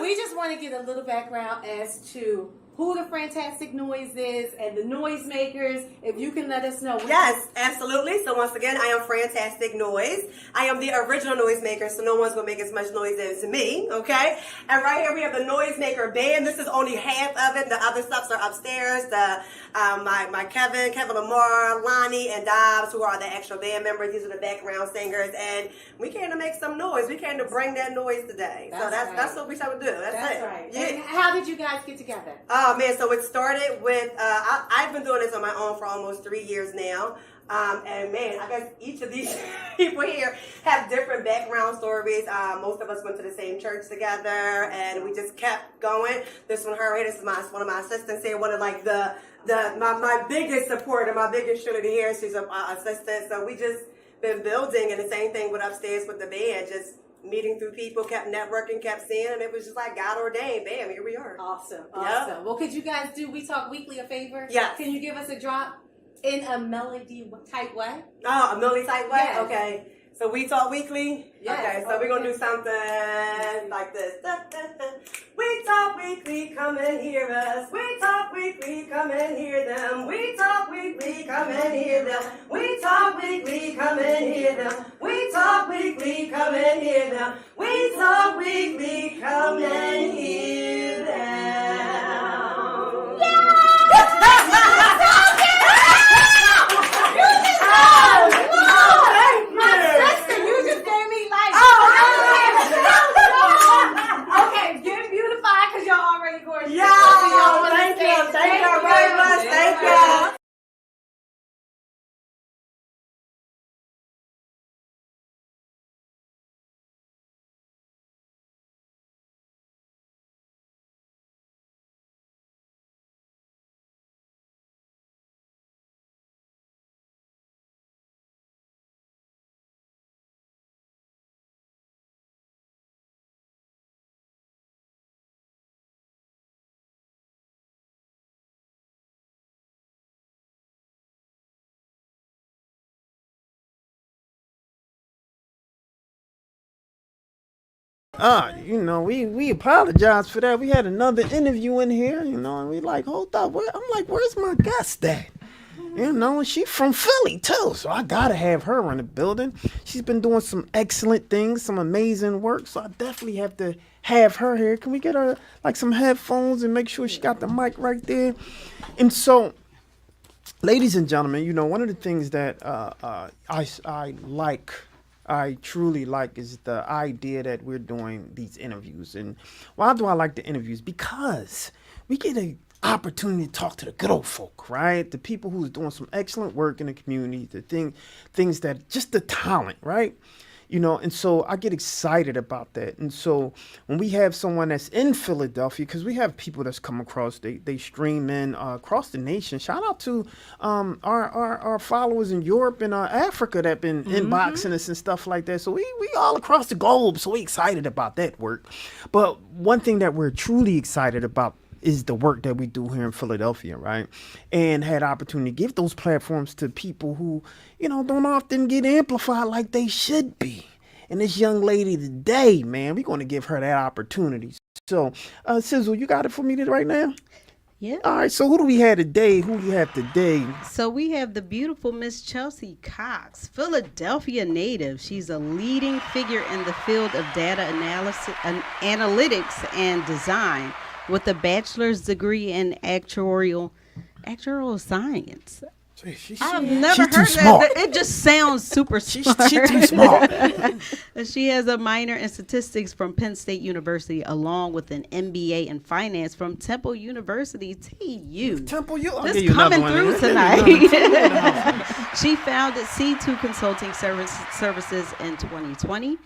We just want to get a little background as to who the Fantastic Noise is and the noisemakers. If you can let us know. Yes, absolutely. So once again, I am Fantastic Noise. I am the original noisemaker, so no one's going to make as much noise as me, okay? And right here we have the Noisemaker Band. This is only half of it. The other stuffs are upstairs. My Kevin Lamar, Lonnie, and Dobbs, who are the actual band members. These are the background singers. And we came to make some noise. We came to bring that noise today. That's what we try to do. That's it. Right. Yeah. And how did you guys get together? Oh man, so it started with, I've been doing this on my own for almost 3 years now. And man, I guess each of these people here have different background stories. Most of us went to the same church together, and we just kept going. This one, this is one of my assistants here, one of like my biggest supporter, my biggest shooter here. She's an assistant, so we just been building, and the same thing with upstairs with the band, just meeting through people, kept networking, kept seeing, and it was just like God ordained. Bam, here we are. Awesome. Yep. Well, could you guys do We Talk Weekly a favor? Yes. Can you give us a drop in a melody type way? Oh, a melody type way? Yes. Okay. So We Talk Weekly? Yes. Okay, so we're going to do something like this. We Talk Weekly, come and hear us. We Talk Weekly, come and hear them. We Talk Weekly, come and hear them. We Talk Weekly, come and hear them. We Talk Weekly, come and hear them. We Talk Weekly, come and hear them. Okay, get beautified because y'all already gorgeous. Thank you very much. Thank you. We apologize for that. We had another interview in here, and we like, hold up. I'm like, where's my guest at? She's from Philly too, so I gotta have her in the building. She's been doing some excellent things, some amazing work, so I definitely have to have her here. Can we get her like some headphones and make sure she got the mic right there? And so, ladies and gentlemen, one of the things that I truly like is the idea that we're doing these interviews. And why do I like the interviews? Because we get an opportunity to talk to the good old folk, right? The people who's doing some excellent work in the community, things that just the talent, right? And so I get excited about that. And so when we have someone that's in Philadelphia, because we have people that's come across, they stream in across the nation. Shout out to our followers in Europe and Africa that been inboxing us and stuff like that. So we all across the globe. So we excited about that work. But one thing that we're truly excited about is the work that we do here in Philadelphia, right? And had opportunity to give those platforms to people who, don't often get amplified like they should be. And this young lady today, man, we're going to give her that opportunity. So, Sizzle, you got it for me right now? Yeah. All right, so who do we have today? Who do you have today? So we have the beautiful Miss Chelsea Cox, Philadelphia native. She's a leading figure in the field of data analysis, analytics and design, with a bachelor's degree in actuarial science. I've never heard that. It just sounds super smart. She's too smart. She has a minor in statistics from Penn State University, along with an MBA in finance from Temple University, TU. Temple U. Just coming through tonight. She founded C2 Consulting Services in 2020.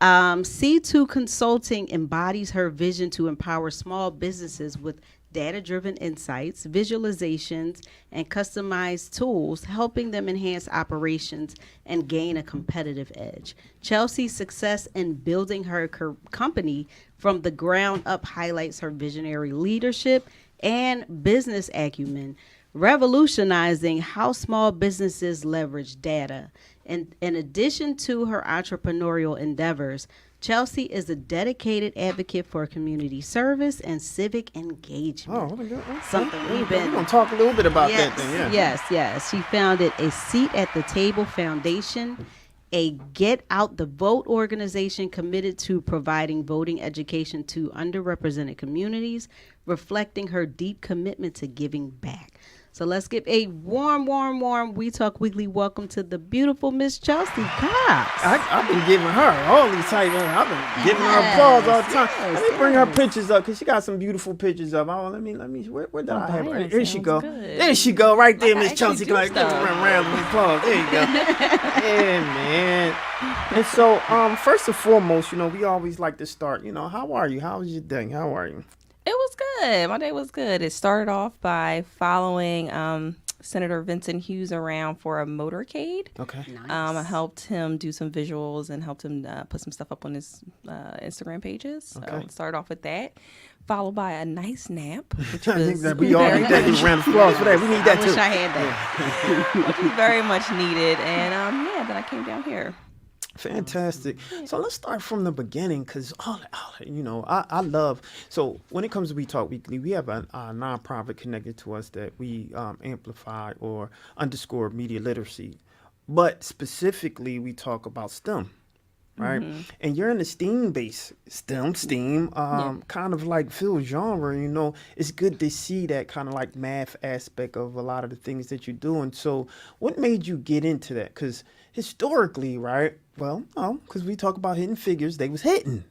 C2 Consulting embodies her vision to empower small businesses with data-driven insights, visualizations, and customized tools, helping them enhance operations and gain a competitive edge. Chelsea's success in building her company from the ground up highlights her visionary leadership and business acumen, revolutionizing how small businesses leverage data. And in addition to her entrepreneurial endeavors, Chelsea is a dedicated advocate for community service and civic engagement. Oh, okay. Something we've We're been. gonna talk a little bit about Yes, that then. Yeah. yes. She founded a Seat at the Table Foundation, a Get Out the Vote organization committed to providing voting education to underrepresented communities, reflecting her deep commitment to giving back. So let's give a warm We Talk Weekly welcome to the beautiful Miss Chelsea Cox. I've been giving her all these type. I've been giving her applause all the time. Yes, Let me bring her pictures up because she got some beautiful pictures up. Oh, let me. Where did I have her? There she go. There she go. Right there, Miss Chelsea. Come on, give her a round of applause. There you go. Yeah, man. And so, first and foremost, we always like to start. How are you? How was your day? How are you? It was good. My day was good. It started off by following Senator Vincent Hughes around for a motorcade. Okay. Nice. I helped him do some visuals and helped him put some stuff up on his Instagram pages. So Okay. it started off with that, followed by a nice nap, which I think was that we all need that. Give a round of applause for that. We need that I wish too. I had that. which was very much needed. And then I came down here. Fantastic. So let's start from the beginning because I love. So when it comes to We Talk Weekly, we have a nonprofit connected to us that we amplify or underscore media literacy, but specifically we talk about STEM. Right, and you're in the STEAM-based STEM, kind of like field genre. It's good to see that kind of like math aspect of a lot of the things that you're doing. So, what made you get into that? Because historically, right? Well, because we talk about Hidden Figures, they was hitting,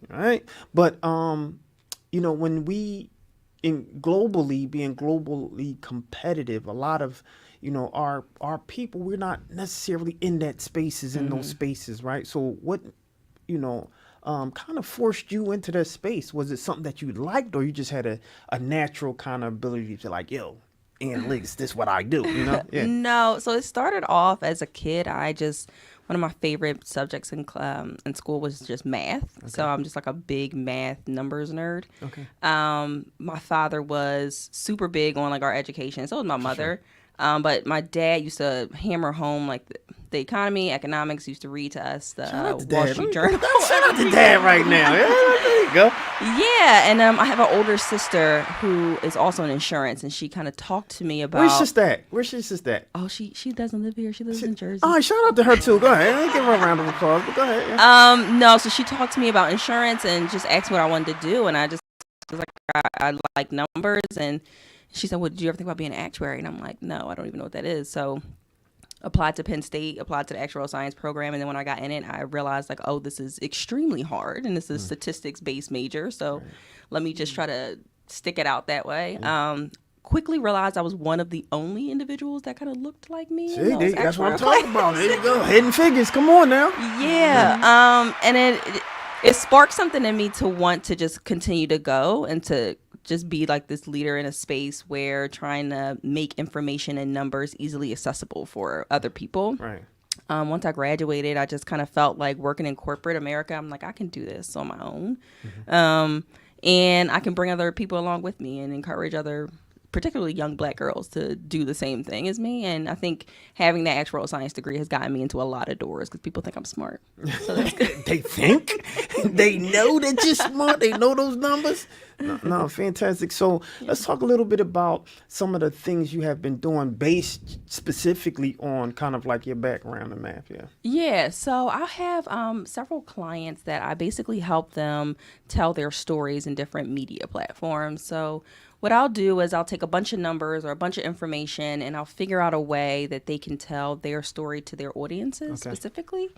right? But when we being globally competitive, a lot of our people, we're not necessarily in that spaces in those spaces, right? So what kind of forced you into that space? Was it something that you liked, or you just had a natural kind of ability to like, analytics, this is what I do, Yeah. No, so it started off as a kid. One of my favorite subjects in school was just math. Okay. So I'm just like a big math numbers nerd. Okay. My father was super big on like our education. So was my mother. Sure. But my dad used to hammer home like the economy, economics. Used to read to us the Wall Street Journal. Shout out to Dad right now. Yeah, there you go. Yeah, and I have an older sister who is also in insurance, and she kind of talked to me about. Where's your sister at? Oh, she doesn't live here. She lives in Jersey. Oh, shout out to her too. Go ahead. I'll give her a round of applause. But go ahead. Yeah. No, so she talked to me about insurance and just asked me what I wanted to do, and I just was like, I like numbers, and she said, well, did you ever think about being an actuary? And I'm like, no, I don't even know what that is. So applied to Penn State, applied to the actuarial science program. And then when I got in it, I realized like, oh, this is extremely hard. And this is a statistics-based major. So let me just try to stick it out that way. Quickly realized I was one of the only individuals that kind of looked like me. See, that's what I'm talking about. There you go. Hidden Figures. Come on now. Yeah. And it sparked something in me to want to just continue to go and to just be like this leader in a space where trying to make information and numbers easily accessible for other people. Right. Once I graduated, I just kind of felt like working in corporate America, I'm like, I can do this on my own. And I can bring other people along with me and encourage other, particularly young Black girls, to do the same thing as me. And I think having that actuarial science degree has gotten me into a lot of doors because people think I'm smart. So that's good. They think? They know that you're smart? They know those numbers? No, fantastic. So let's talk a little bit about some of the things you have been doing based specifically on kind of like your background in math. Yeah, so I have several clients that I basically help them tell their stories in different media platforms. So what I'll do is I'll take a bunch of numbers or a bunch of information and I'll figure out a way that they can tell their story to their audiences specifically.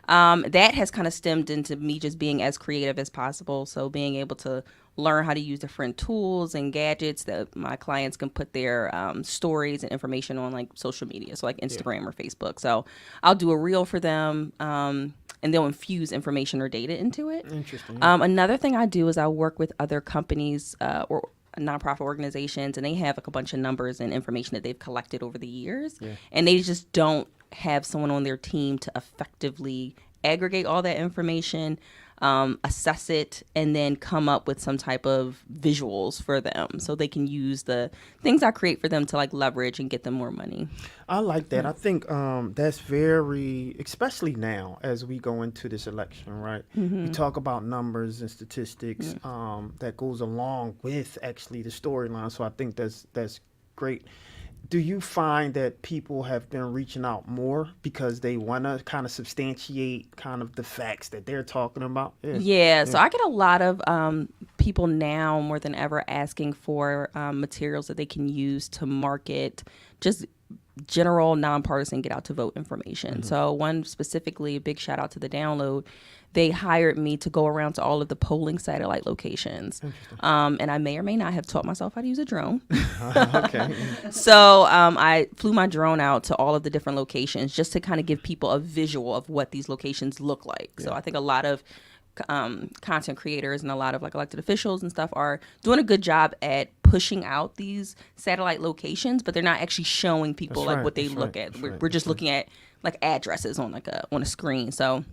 That has kind of stemmed into me just being as creative as possible. So being able to learn how to use different tools and gadgets that my clients can put their stories and information on like social media. So like Instagram or Facebook. So I'll do a reel for them. And they'll infuse information or data into it. Interesting. Another thing I do is I work with other companies or nonprofit organizations, and they have like a bunch of numbers and information that they've collected over the years, and they just don't have someone on their team to effectively aggregate all that information assess it, and then come up with some type of visuals for them so they can use the things I create for them to like leverage and get them more money. I like that. I think that's very, especially now as we go into this election, right? We talk about numbers and statistics that goes along with actually the storyline. So I think that's great. Do you find that people have been reaching out more because they want to kind of substantiate kind of the facts that they're talking about? Yeah, so I get a lot of people now more than ever asking for materials that they can use to market just general nonpartisan get out to vote information. So one specifically, a big shout out to the Download. They hired me to go around to all of the polling satellite locations. And I may or may not have taught myself how to use a drone. Okay. So I flew my drone out to all of the different locations just to kind of give people a visual of what these locations look like. So I think a lot of content creators and a lot of like elected officials and stuff are doing a good job at pushing out these satellite locations, but they're not actually showing people That's like what they right, look that's at. right, We're just looking at like addresses on like on a screen. So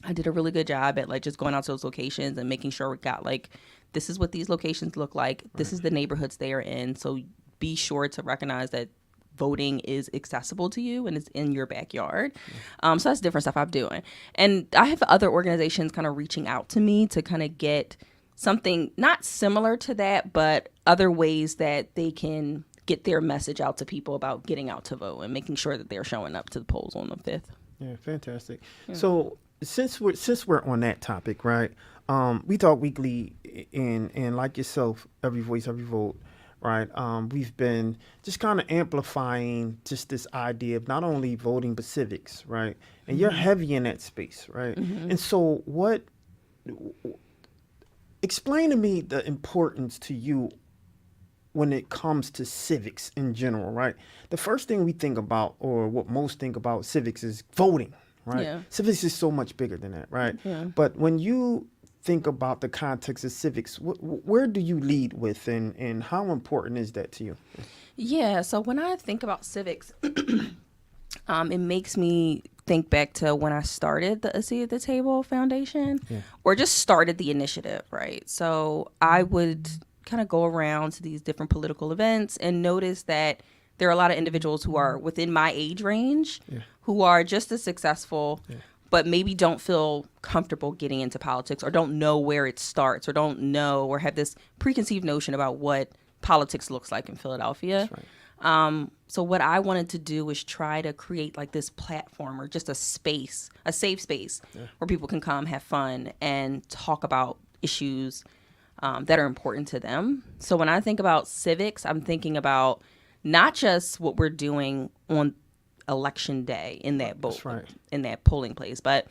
I did a really good job at like just going out to those locations and making sure we got like, this is what these locations look like. This is the neighborhoods they are in. So be sure to recognize that voting is accessible to you and it's in your backyard. So that's different stuff I'm doing. And I have other organizations kind of reaching out to me to kind of get something not similar to that, but other ways that they can get their message out to people about getting out to vote and making sure that they're showing up to the polls on the 5th. Yeah, fantastic. So since we're on that topic, right? We talk weekly, and like yourself, Every Voice, Every Vote, right? We've been just kind of amplifying just this idea of not only voting but civics, right? And you're heavy in that space, right? And so, explain to me the importance to you when it comes to civics in general, right? The first thing we think about, or what most think about civics, is voting, right? Yeah. Civics is so much bigger than that, right? Yeah. But when you think about the context of civics, where do you lead with, and how important is that to you? Yeah, so when I think about civics, it makes me think back to when I started the A Seat at the Table Foundation, or just started the initiative, right? So I would kind of go around to these different political events and notice that there are a lot of individuals who are within my age range who are just as successful, but maybe don't feel comfortable getting into politics, or don't know where it starts, or don't know, or have this preconceived notion about what politics looks like in Philadelphia. That's right. So what I wanted to do was try to create like this platform, or just a space, a safe space where people can come, have fun, and talk about issues that are important to them. So when I think about civics, I'm thinking about not just what we're doing on election day in that vote, in that polling place, but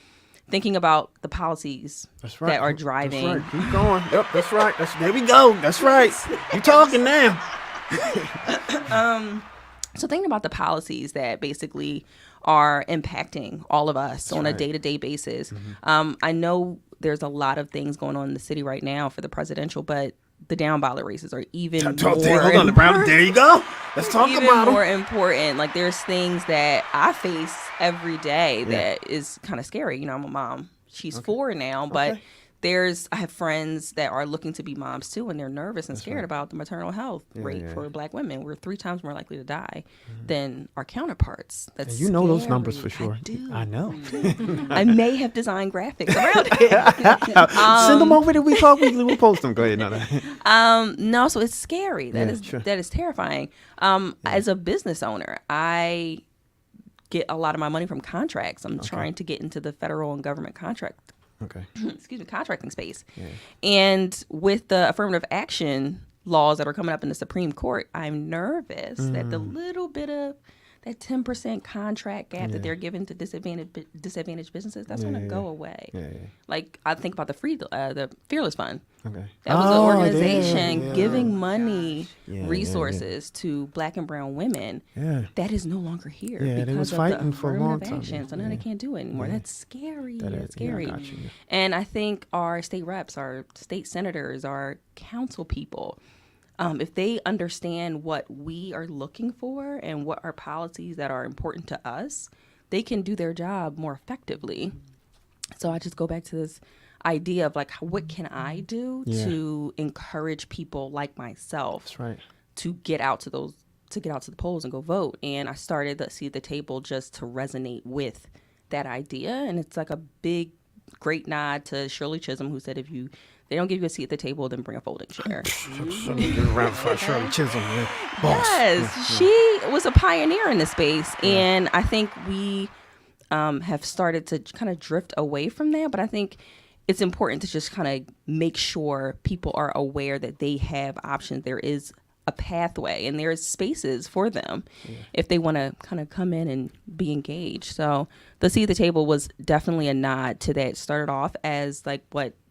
thinking about the policies that are driving. That's right. Keep going. Yep, that's right. There we go. That's right. You talking now. So thinking about the policies that basically are impacting all of us on a day-to-day basis. I know there's a lot of things going on in the city right now for the presidential, but the down ballot races are even more Hold on, there you go. Let's talk even about more them. important. Like there's things that I face every day that is kind of scary. You know, I'm a mom. She's 4 now, but I have friends that are looking to be moms too, and they're nervous and scared about the maternal health rate for Black women. We're 3 times more likely to die than our counterparts. That's You know those scary. numbers for sure. I do. I know. I may have designed graphics around it. Send them over to We Talk Weekly. We'll post them. Go ahead. No, so it's scary. That is terrifying. As a business owner, I get a lot of my money from contracts. I'm trying to get into the federal and government contracting space. And with the affirmative action laws that are coming up in the Supreme Court, I'm nervous that the little bit of that 10% contract gap that they're giving to disadvantaged businesses, that's going to go away. Like I think about the Fearless Fund. That was an organization giving money, resources to Black and brown women. That is no longer here because they was of fighting the for a long affirmative time. action. So now they can't do it anymore. That's scary. That's scary. I got you. And I think our state reps, our state senators, our council people, if they understand what we are looking for and what are policies that are important to us, they can do their job more effectively. So I just go back to this idea of like, what can I do Yeah. to encourage people like myself That's right. to get out to the polls and go vote. And I started the seat at the table just to resonate with that idea. And it's like a big, great nod to Shirley Chisholm, who said, if they don't give you a seat at the table, then bring a folding chair. Around for Shirley Chisholm, yeah. Boss. Yes, she was a pioneer in this space. And I think we have started to kind of drift away from that. But I think it's important to just kind of make sure people are aware that they have options. There is a pathway and there's spaces for them if they want to kind of come in and be engaged. So the seat at the table was definitely a nod to that. It started off as like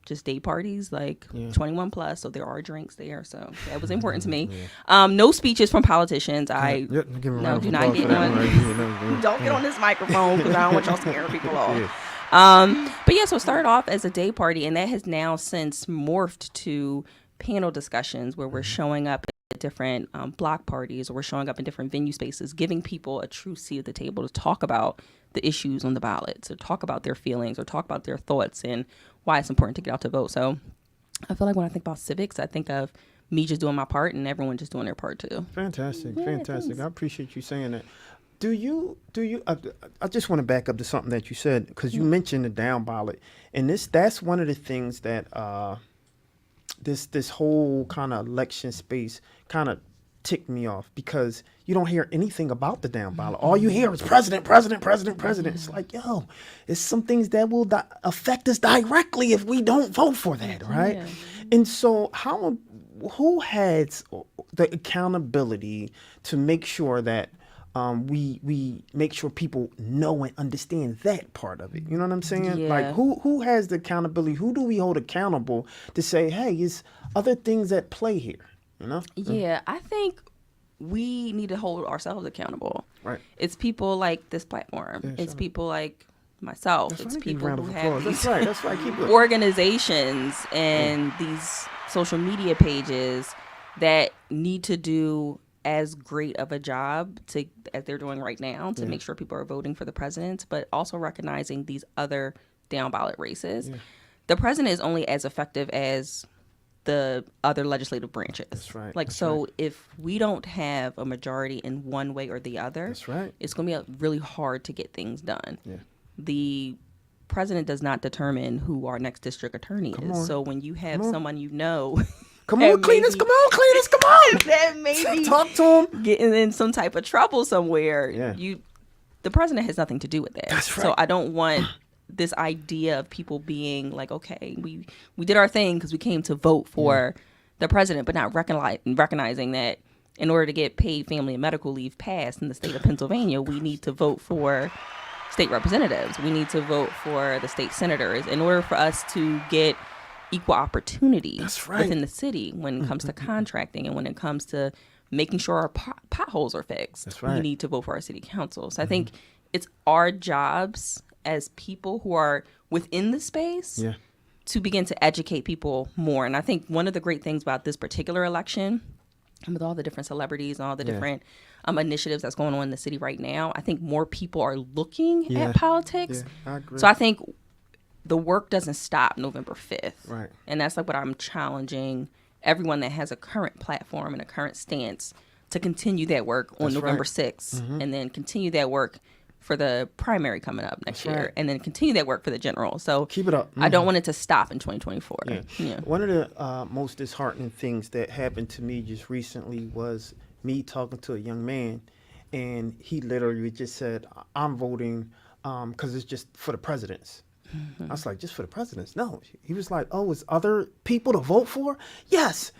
just day parties, like 21 plus. So there are drinks there. So that was important to me. No speeches from politicians. I Give me a no, round do of not applause get for that on. one right here. Don't get on this microphone because I don't want y'all scaring people off. But yeah, so it started off as a day party, and that has now since morphed to panel discussions where we're showing up at different block parties, or we're showing up in different venue spaces, giving people a true seat at the table to talk about the issues on the ballot, to talk about their feelings or talk about their thoughts and why it's important to get out to vote. So I feel like when I think about civics, I think of me just doing my part and everyone just doing their part too. Fantastic, Yeah, fantastic. thanks. I appreciate you saying that. Do you? I just want to back up to something that you said, because you mentioned the down ballot, and that's one of the things that this whole kind of election space kind of ticked me off, because you don't hear anything about the down ballot. All you hear is president, president, president, president. It's like, yo, it's some things that will affect us directly if we don't vote for that, right? Yeah. And so who has the accountability to make sure that we make sure people know and understand that part of it? You know what I'm saying? Yeah. Like who has the accountability? Who do we hold accountable to say, hey, it's other things at play here? You know? Yeah, I think we need to hold ourselves accountable. Right. It's people like this platform. Yeah, it's sure. people like myself. That's it's right. people Round who of have applause. these That's right. That's right. Keep it. organizations and these social media pages that need to do as great of a job as they're doing right now to make sure people are voting for the president, but also recognizing these other down ballot races. Yeah. The president is only as effective as the other legislative branches. That's right. Like, That's so right. if we don't have a majority in one way or the other, That's right. it's going to be really hard to get things done. Yeah. The president does not determine who our next district attorney Come is. on. So when you have Come on. someone you know Come on, And Cletus. maybe- Come on, Cletus. Come on. that maybe Talk to him. getting in some type of trouble somewhere, Yeah. the president has nothing to do with that. That's So right. I don't want this idea of people being like, okay, we did our thing because we came to vote for the president, but not recognizing that in order to get paid family and medical leave passed in the state of Pennsylvania, we need to vote for state representatives. We need to vote for the state senators in order for us to get equal opportunity That's right. within the city when it comes to contracting and when it comes to making sure our potholes are fixed. That's We right. need to vote for our city council. So I think it's our jobs as people who are within the space Yeah. to begin to educate people more. And I think one of the great things about this particular election, and with all the different celebrities and all the Yeah. different initiatives that's going on in the city right now, I think more people are looking Yeah. at politics. Yeah, I agree. So I think the work doesn't stop November 5th. Right. And that's like what I'm challenging everyone that has a current platform and a current stance to continue that work on That's November right. 6th and then continue that work for the primary coming up next year right. and then continue that work for the general. So Keep it up. I don't want it to stop in 2024. Yeah. Yeah. One of the most disheartening things that happened to me just recently was me talking to a young man, and he literally just said, I'm voting because it's just for the presidents. I was like, just for the presidents? No. He was like, oh, it's other people to vote for? Yes.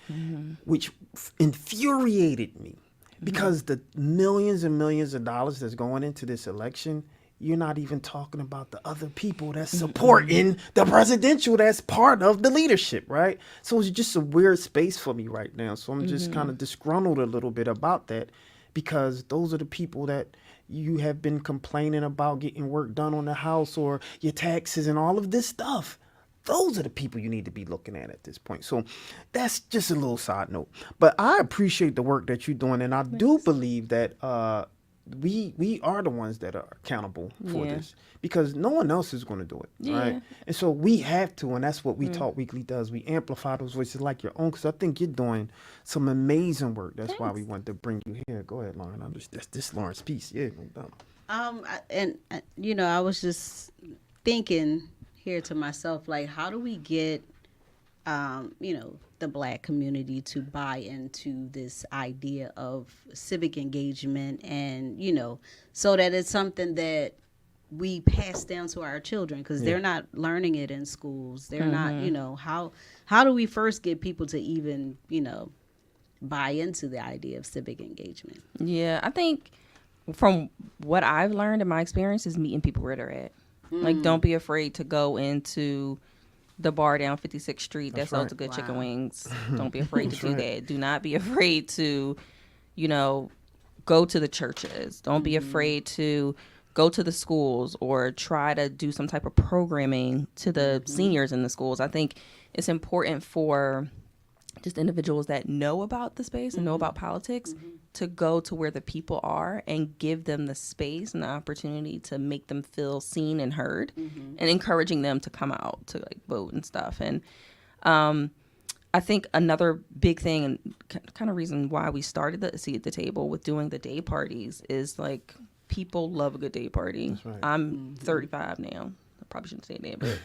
Which infuriated me, because the millions and millions of dollars that's going into this election, you're not even talking about the other people that's supporting the presidential, that's part of the leadership, right? So it's just a weird space for me right now. So I'm just kind of disgruntled a little bit about that, because those are the people that you have been complaining about getting work done on the house or your taxes and all of this stuff. Those are the people you need to be looking at this point. So that's just a little side note. But I appreciate the work that you're doing, and I do believe that we are the ones that are accountable for Yeah. this, because no one else is going to do it, right? And so we have to, and that's what we Talk Weekly does. We amplify those voices like your own, because I think you're doing some amazing work. That's why we want to bring you here. Go ahead, Lauren. This Lauren's piece. Yeah, no doubt. I was just thinking here to myself, like, how do we get, the Black community to buy into this idea of civic engagement, and, so that it's something that we pass down to our children, because they're not learning it in schools. They're not, how do we first get people to even, buy into the idea of civic engagement? Yeah, I think from what I've learned in my experience is meeting people where they're at. Like, don't be afraid to go into the bar down 56th Street that sells right. the good chicken Wow. wings. Don't be afraid to do right. that. Do not be afraid to, go to the churches. Don't be afraid to go to the schools or try to do some type of programming to the seniors in the schools. I think it's important for just individuals that know about the space and know about politics to go to where the people are and give them the space and the opportunity to make them feel seen and heard, and encouraging them to come out to like vote and stuff. And I think another big thing and kind of reason why we started the seat at the table with doing the day parties is like people love a good day party. That's right. I'm 35 now. I probably shouldn't say that, but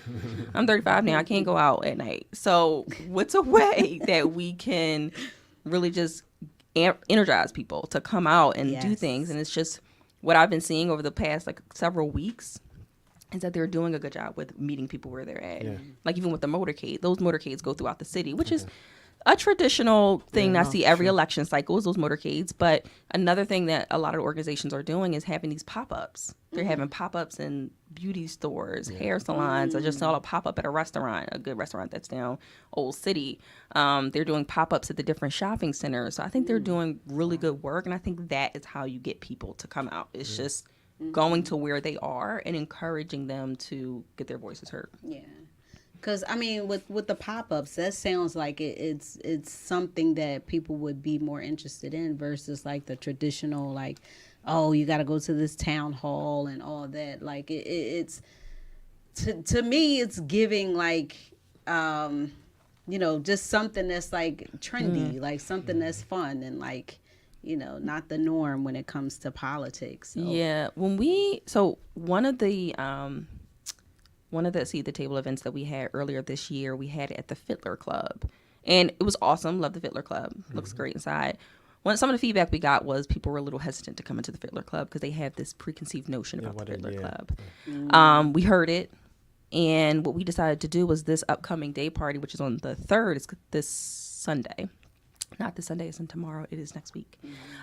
I'm 35 now. I can't go out at night. So what's a way that we can really just energize people to come out and do Yes. things? And it's just what I've been seeing over the past like several weeks is that they're doing a good job with meeting people where they're at. Yeah. Like even with the motorcade, those motorcades go throughout the city, which is a traditional thing I see every election cycle is those motorcades. But another thing that a lot of organizations are doing is having these pop-ups. They're having pop-ups in beauty stores, hair salons. I just saw a pop-up at a restaurant, a good restaurant that's down Old City. They're doing pop-ups at the different shopping centers. So I think they're doing really good work. And I think that is how you get people to come out. It's just going to where they are and encouraging them to get their voices heard. Yeah. Because, I mean, with the pop-ups, that sounds like it's something that people would be more interested in versus, like, the traditional, like, oh, you got to go to this town hall and all that. Like, it's, to me, it's giving, like, just something that's, like, trendy, like, something that's fun and, like, not the norm when it comes to politics. So. Yeah. One of the Seat at the Table events that we had earlier this year, we had it at the Fiddler Club. And it was awesome. Love the Fiddler Club. Looks great inside. Some of the feedback we got was people were a little hesitant to come into the Fiddler Club because they have this preconceived notion about the Fiddler Club. We heard it. And what we decided to do was this upcoming day party, which is on the 3rd, it's this Sunday. Not this Sunday, it's on tomorrow. It is next week.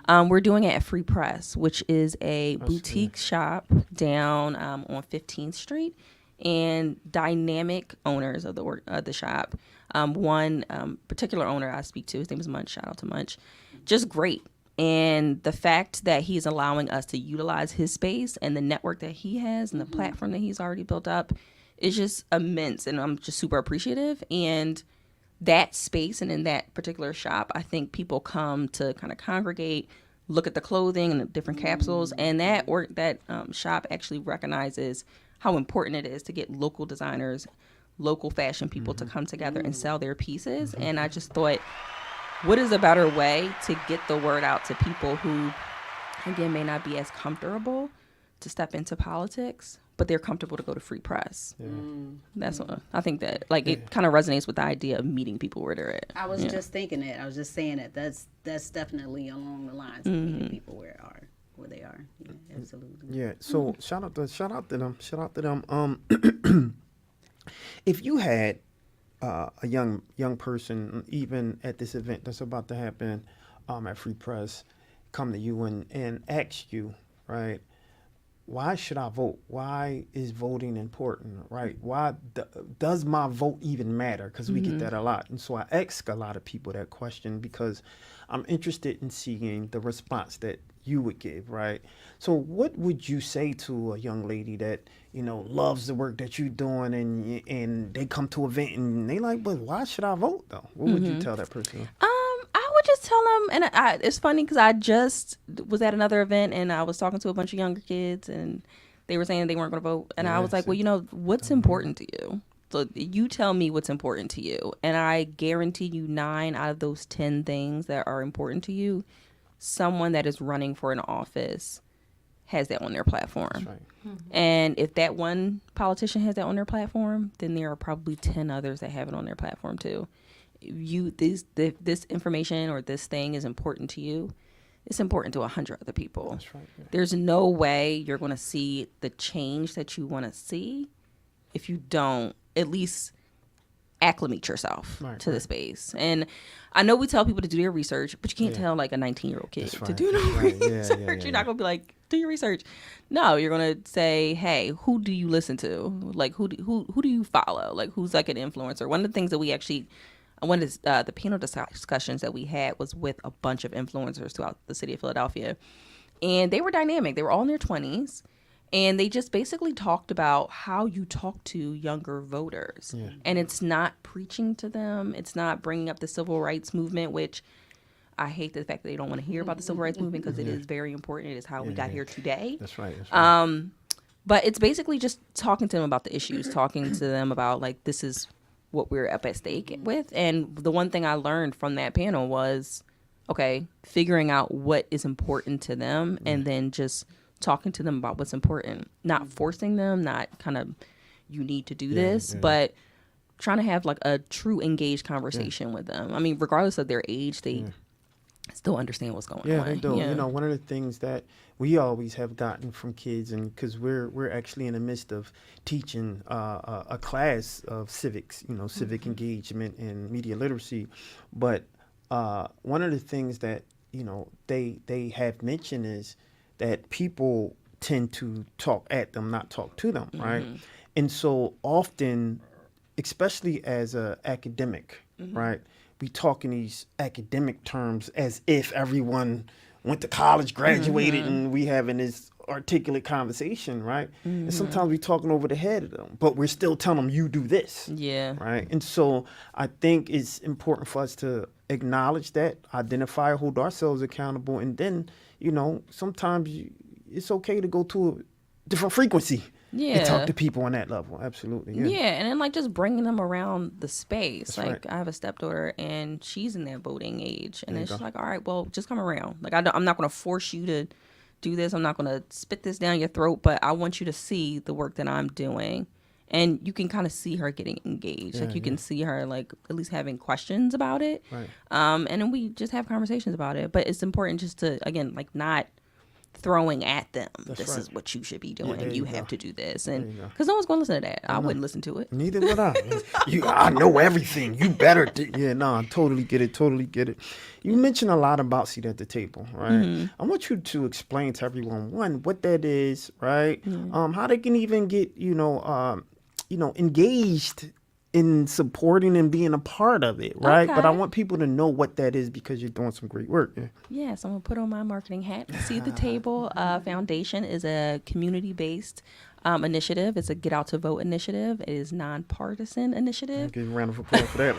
We're doing it at Free Press, which is a boutique shop down on 15th Street. And dynamic owners of the shop. One particular owner I speak to, his name is Munch. Shout out to Munch. Just great. And the fact that he's allowing us to utilize his space and the network that he has and the platform that he's already built up is just immense. And I'm just super appreciative. And that space and in that particular shop, I think people come to kind of congregate, look at the clothing and the different capsules. And that shop actually recognizes how important it is to get local designers, local fashion people to come together and sell their pieces. And I just thought, what is a better way to get the word out to people who, again, may not be as comfortable to step into politics, but they're comfortable to go to Free Press. Yeah. That's what I think that it kind of resonates with the idea of meeting people where they're at. I was just thinking that. I was just saying that. That's definitely along the lines of meeting people where they are. Yeah, absolutely. Yeah. So shout out to them. If you had a young person, even at this event that's about to happen at Free Press, come to you and ask you, right, why should I vote? Why is voting important, right? Why does my vote even matter? Because we get that a lot. And so I ask a lot of people that question because I'm interested in seeing the response that you would give, right? So what would you say to a young lady that, loves the work that you're doing and they come to an event and they like, but why should I vote though? What would you tell that person? I would just tell them, and it's funny because I just was at another event and I was talking to a bunch of younger kids and they were saying they weren't going to vote. And I was like, well, what's important to you? So you tell me what's important to you. And I guarantee you 9 out of those 10 things that are important to you, someone that is running for an office has that on their platform. That's right. And if that one politician has that on their platform, then there are probably 10 others that have it on their platform too. This information or this thing is important to you, it's important to 100 other people. That's right. Yeah. There's no way you're going to see the change that you want to see if you don't at least acclimate yourself to the space. And I know we tell people to do their research, but you can't tell like a 19-year-old kid to do no research. You're not going to be like, do your research. No, you're going to say, hey, who do you listen to? Like, who do you follow? Like, who's like an influencer? One of the things that we actually, one of the panel discussions that we had was with a bunch of influencers throughout the city of Philadelphia. And they were dynamic. They were all in their 20s. And they just basically talked about how you talk to younger voters. Yeah. And it's not preaching to them. It's not bringing up the civil rights movement, which I hate the fact that they don't want to hear about the civil rights movement because it is very important. It is how we got here today. That's right. That's right. But it's basically just talking to them about the issues, talking to them about, like, this is what we're up at stake with. And the one thing I learned from that panel was, okay, figuring out what is important to them and then just talking to them about what's important, not forcing them, not kind of, you need to do this, but trying to have like a true engaged conversation with them. I mean, regardless of their age, they still understand what's going on. Yeah, they do. You know, one of the things that we always have gotten from kids, and because we're actually in the midst of teaching a class of civics, civic engagement and media literacy, but one of the things that they have mentioned is that people tend to talk at them, not talk to them, right? And so often, especially as an academic, right, we talk in these academic terms as if everyone went to college, graduated, and we having this articulate conversation, right? And sometimes we're talking over the head of them, but we're still telling them, you do this. Yeah. Right? And so I think it's important for us to acknowledge that, identify, hold ourselves accountable, and then, sometimes it's okay to go to a different frequency and talk to people on that level. Absolutely. Yeah. And then like just bringing them around the space. That's like I have a stepdaughter and she's in that voting age. And then she's like, all right, well, just come around. Like I'm not going to force you to do this. I'm not going to spit this down your throat, but I want you to see the work that I'm doing. And you can kind of see her getting engaged. Like you can see her like at least having questions about it. Right. And then we just have conversations about it. But it's important just to, again, like not throwing at them. This is what you should be doing. You have to do this. And because no one's going to listen to that. I wouldn't listen to it. Neither would I. I know everything. You better. I totally get it. Totally get it. You mentioned a lot about seat at the table, right? I want you to explain to everyone, one, what that is, right? How they can even get, engaged in supporting and being a part of it, right? Okay. But I want people to know what that is because you're doing some great work. Yeah, so I'm going to put on my marketing hat. See the Table Foundation is a community-based initiative. It's a Get Out to Vote initiative. It is nonpartisan initiative. Give a round of applause for that.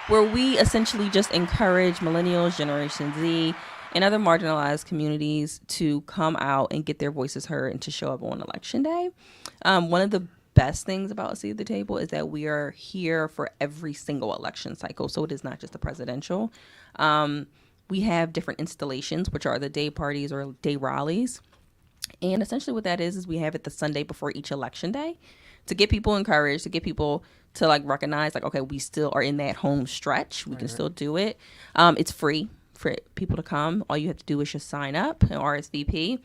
Where we essentially just encourage millennials, Generation Z, and other marginalized communities to come out and get their voices heard and to show up on Election Day. One of the best things about Seat at the Table is that we are here for every single election cycle. So it is not just the presidential. We have different installations, which are the day parties or day rallies. And essentially what that is we have it the Sunday before each election day to get people encouraged, to get people to like recognize like, okay, we still are in that home stretch. We can still do it. It's free for people to come. All you have to do is just sign up and RSVP.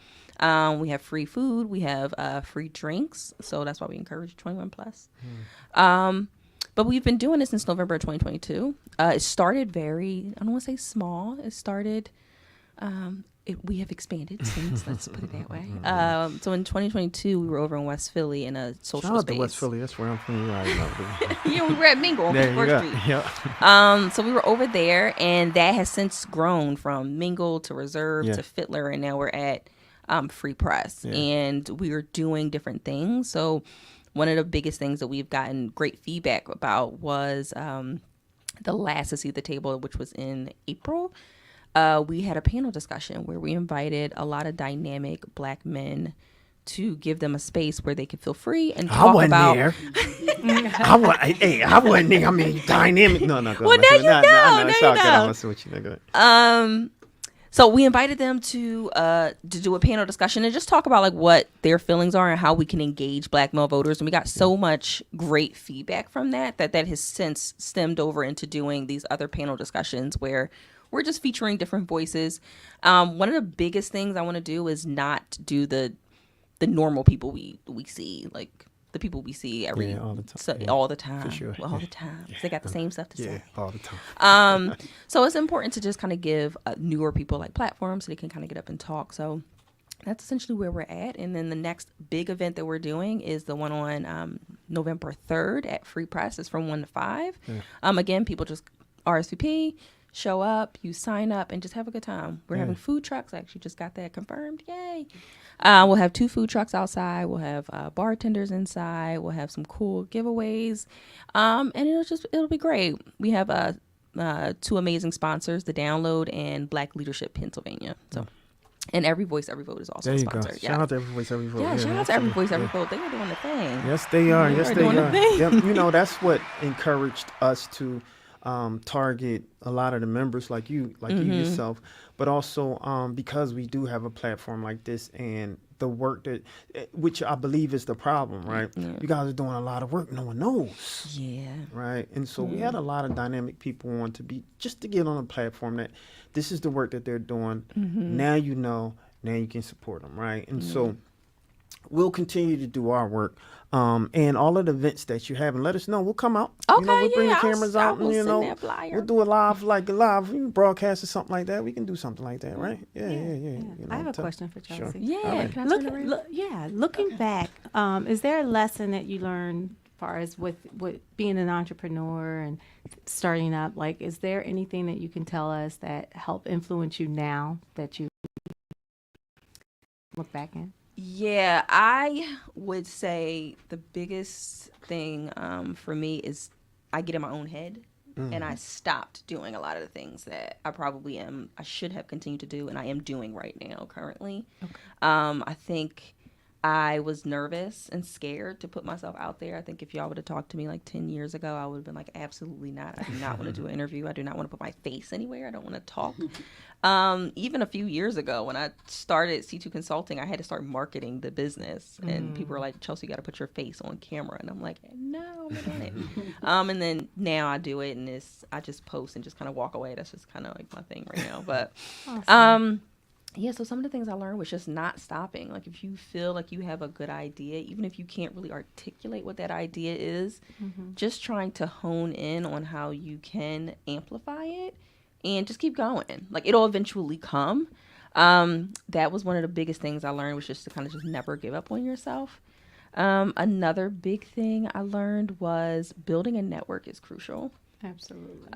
We have free food. We have free drinks. So that's why we encourage 21 plus. But we've been doing this since November 2022. It started very, I don't want to say small. It started, we have expanded since, let's put it that way. So in 2022, we were over in West Philly in a social Shout space. out to West Philly. That's where I'm from. Right now. Yeah, we were at Mingle on 54th Street. Yeah. So we were over there, and that has since grown from Mingle to Reserve to Fittler, and now we're at Free Press. And we are doing different things. So one of the biggest things that we've gotten great feedback about was the last to see the table, which was in April, we had a panel discussion where we invited a lot of dynamic Black men to give them a space where they could feel free and I talk wasn't about. there. I wasn't there. I mean, dynamic. No. Go Well, on. now you No, know. no, Now it's you all good. I'm know. gonna switch you. Go ahead. So we invited them to do a panel discussion and just talk about like what their feelings are and how we can engage Black male voters. And we got so much great feedback from that has since stemmed over into doing these other panel discussions where we're just featuring different voices. One of the biggest things I want to do is not do the normal people we see, like the people we see all the time. all the time. For sure. All the time. They got the same stuff to say. all the time. So it's important to just kind of give newer people like platforms so they can kind of get up and talk. So that's essentially where we're at. And then the next big event that we're doing is the one on November 3rd at Free Press. It's from 1 to 5. Again, people just RSVP, show up, you sign up, and just have a good time. We're having food trucks. I actually just got that confirmed. Yay. We'll have 2 food trucks outside. We'll have bartenders inside. We'll have some cool giveaways. And it'll be great. We have 2 amazing sponsors, The Download and Black Leadership Pennsylvania. So, and Every Voice, Every Vote is also There you sponsored. go. Shout out to Every Voice, Every Vote. Yeah, shout out to Every Voice, Every Vote. They are doing the thing. Yes, they are. Yes, They're they doing the are. thing. Yep. You know, that's what encouraged us to target a lot of the members like you yourself, but also because we do have a platform like this and the work that, which I believe is the problem, right? You guys are doing a lot of work no one knows. Yeah. Right. And so we had a lot of dynamic people on to get on a platform that this is the work that they're doing. Now you know, now you can support them, right? And so we'll continue to do our work. And all of the events that you have, and let us know. We'll come out. Okay, we'll bring the yeah, cameras I out, will and send that flyer. we'll do a live broadcast or something like that. We can do something like that, right? Yeah. You know, I have a question for Sure. Chelsea. Yeah. All right. Can I turn it around? Looking back, is there a lesson that you learned as far as with being an entrepreneur and starting up? Like, is there anything that you can tell us that helped influence you now that you look back in? Yeah, I would say the biggest thing for me is I get in my own head and I stopped doing a lot of the things that I should have continued to do and I am doing right now currently. Okay. I think I was nervous and scared to put myself out there. I think if y'all would have talked to me like 10 years ago, I would have been like, absolutely not. I do not want to do an interview. I do not want to put my face anywhere. I don't want to talk. Even a few years ago when I started C2 Consulting, I had to start marketing the business. And people were like, Chelsea, you got to put your face on camera. And I'm like, no, I'm not doing it. And then now I do it and I just post and just kind of walk away. That's just kind of like my thing right now. But Awesome. yeah, so some of the things I learned was just not stopping. Like if you feel like you have a good idea, even if you can't really articulate what that idea is, just trying to hone in on how you can amplify it and just keep going. Like it'll eventually come. That was one of the biggest things I learned was just to kind of just never give up on yourself. Another big thing I learned was building a network is crucial. Absolutely.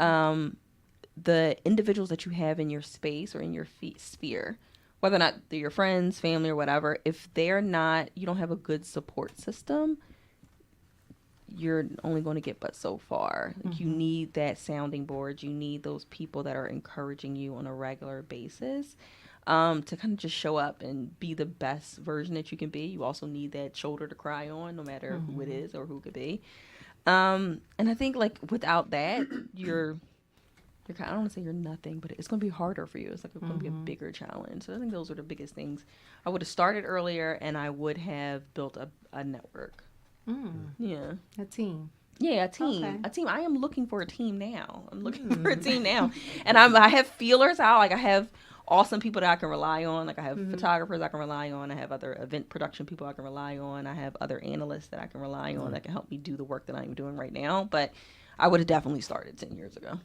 The individuals that you have in your space or in your sphere, whether or not they're your friends, family, or whatever, if you don't have a good support system, you're only going to get but so far. Like you need that sounding board. You need those people that are encouraging you on a regular basis to kind of just show up and be the best version that you can be. You also need that shoulder to cry on, no matter who it is or who it could be. And I think like without that, I don't want to say you're nothing, but it's going to be harder for you. It's like it's going to be a bigger challenge. So I think those are the biggest things. I would have started earlier and I would have built a network. Yeah. A team. Yeah, a team. Okay. A team. I am looking for a team now. I'm looking for a team now. And I have feelers out. Like I have awesome people that I can rely on. Like I have photographers I can rely on. I have other event production people I can rely on. I have other analysts that I can rely on that can help me do the work that I'm doing right now. But I would have definitely started 10 years ago.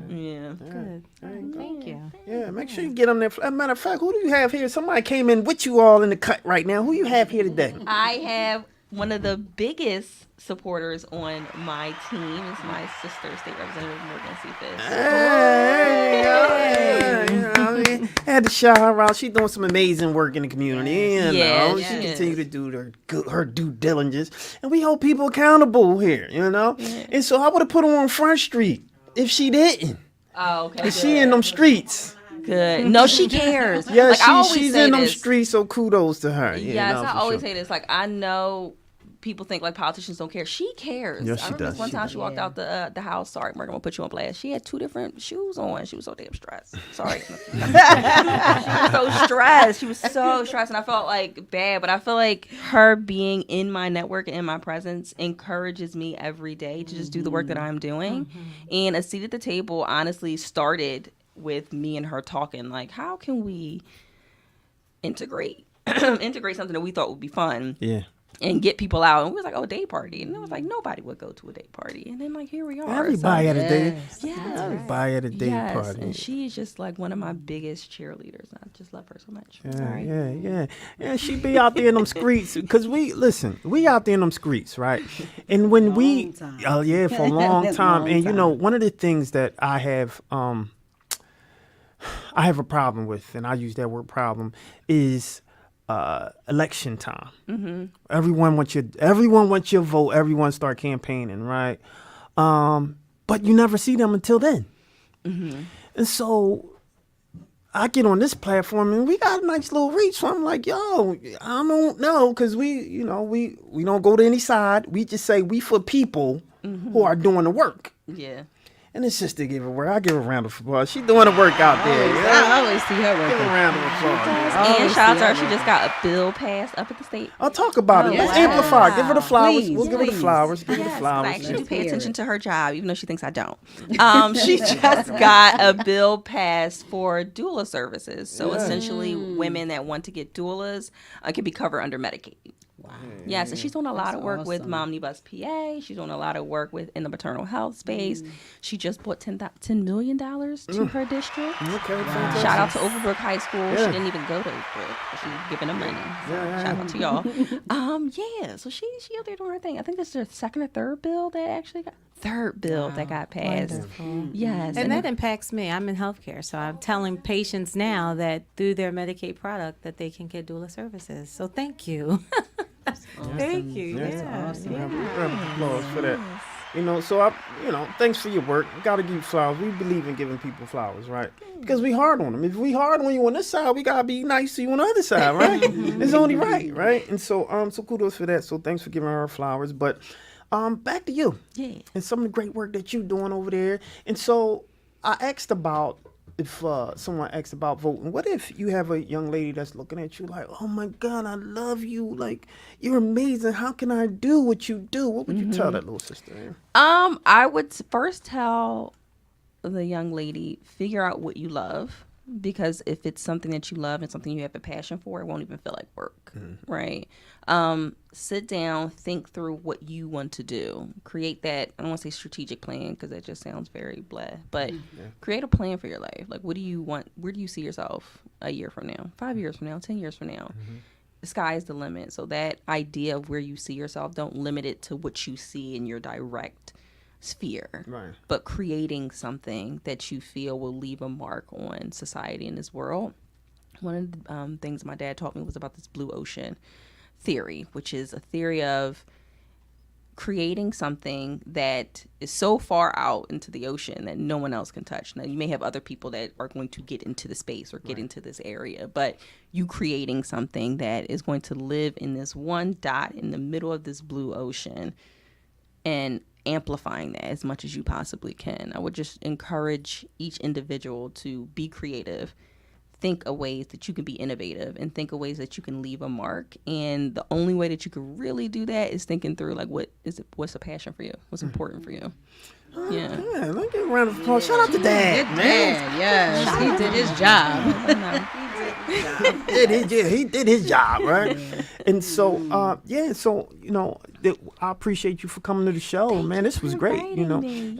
Yeah. Good. Thank you. Yeah, make sure you get them there. As a matter of fact, who do you have here? Somebody came in with you all in the cut right now. Who you have here today? I have one of the biggest supporters on my team is my sister, State Representative Morgan Cephas. I had to shout her out. She's doing some amazing work in the community. Yeah, She she continue to do her due diligence, and we hold people accountable here. And so I would have put her on Front Street. if she didn't. Oh, okay. And she in them streets. Good. No, she cares. Yeah, like, I always she's say in them this. streets, so kudos to her. You Yes, know, I for always sure. say this. Like, I know people think like politicians don't care. She cares. Yes, I she remember does. this one She time does. she walked out the house. Sorry, Mark, I'm gonna put you on blast. She had 2 different shoes on. She was so damn stressed. Sorry. She was so stressed. She was so stressed, and I felt like bad. But I feel like her being in my network and in my presence encourages me every day to just do the work that I'm doing. And a seat at the table honestly started with me and her talking. Like, how can we integrate something that we thought would be fun? Yeah. And get people out. And we was like, oh, day party. And it was like, nobody would go to a day party. And then, like, here we are. Everybody at a day. Yeah. Everybody at a day Yes. party. And she is just like one of my biggest cheerleaders. I just love her so much. Yeah, Sorry. yeah. She be out there in them streets because we out there in them streets, right? And when we, time. oh yeah, for a long time. Long And you know, time. one of the things that I have a problem with, and I use that word problem, is election time. Mm-hmm. Everyone wants your vote. Everyone start campaigning, right? But you never see them until then. Mm-hmm. And so I get on this platform and we got a nice little reach. So I'm like, yo, I don't know, because we don't go to any side. We just say we for people who are doing the work. Yeah. And it's just to give her work. I give her a round of applause. She's doing the work out there. You know? I always see her Give her a working. round of applause. And shout out to her. She just got a bill passed up at the state. I'll talk about it. Oh, Let's wow. amplify. Give her the flowers. Please, We'll give her the please. flowers. Give her the Yes, 'cause I flowers. actually do Let's pay hear attention it. to her job, even though she thinks I don't. She just got a bill passed for doula services. So essentially, women that want to get doulas can be covered under Medicaid. Wow. Yes, and she's doing a lot of work with awesome. Momnibus PA. She's doing a lot of work in the maternal health space. She just bought $10 million to her district. Okay, fantastic. Shout out to Overbrook High School. She Yeah. didn't even go to Overbrook, but she's giving them money. So Yeah. shout out to y'all. Yeah, so she out there doing her thing. I think this is her second or third bill that actually got that got passed. Yes, And that impacts me. I'm in healthcare, so I'm telling patients now that through their Medicaid product that they can get doula services. So thank you. Thank you. Yeah. Yeah. Awesome. Round of applause for that. You know, so thanks for your work. Got to give you flowers. We believe in giving people flowers, right? Because we hard on them. If we hard on you on this side, we gotta be nice to you on the other side, right? It's only right? And so, so kudos for that. So thanks for giving her flowers. But, back to you. Yeah. And some of the great work that you're doing over there. And so, I asked about if someone asked about voting. What if you have a young lady that's looking at you like, oh my God, I love you. Like, you're amazing. How can I do what you do? What would you tell that little sister? I would first tell the young lady, figure out what you love, because if it's something that you love and something you have a passion for, it won't even feel like work, right? Sit down, think through what you want to do. Create that, I don't want to say strategic plan because that just sounds very blah, but create a plan for your life. Like, what do you want? Where do you see yourself a year from now, 5 years from now, 10 years from now? The sky is the limit. So that idea of where you see yourself, don't limit it to what you see in your direct sphere, Right. but creating something that you feel will leave a mark on society in this world. One of the things my dad taught me was about this blue ocean theory, which is a theory of creating something that is so far out into the ocean that no one else can touch. Now, you may have other people that are going to get into the space or get into this area, but you creating something that is going to live in this one dot in the middle of this blue ocean and amplifying that as much as you possibly can. I would just encourage each individual to be creative, think of ways that you can be innovative, and think of ways that you can leave a mark. And the only way that you can really do that is thinking through, like, what's a passion for you? What's important for you? Yeah. Yeah, let me give a round of applause. Shout out to Dad, man. Yes, he did his job. He did his job, right? And so, so I appreciate you for coming to the show, man. This was great.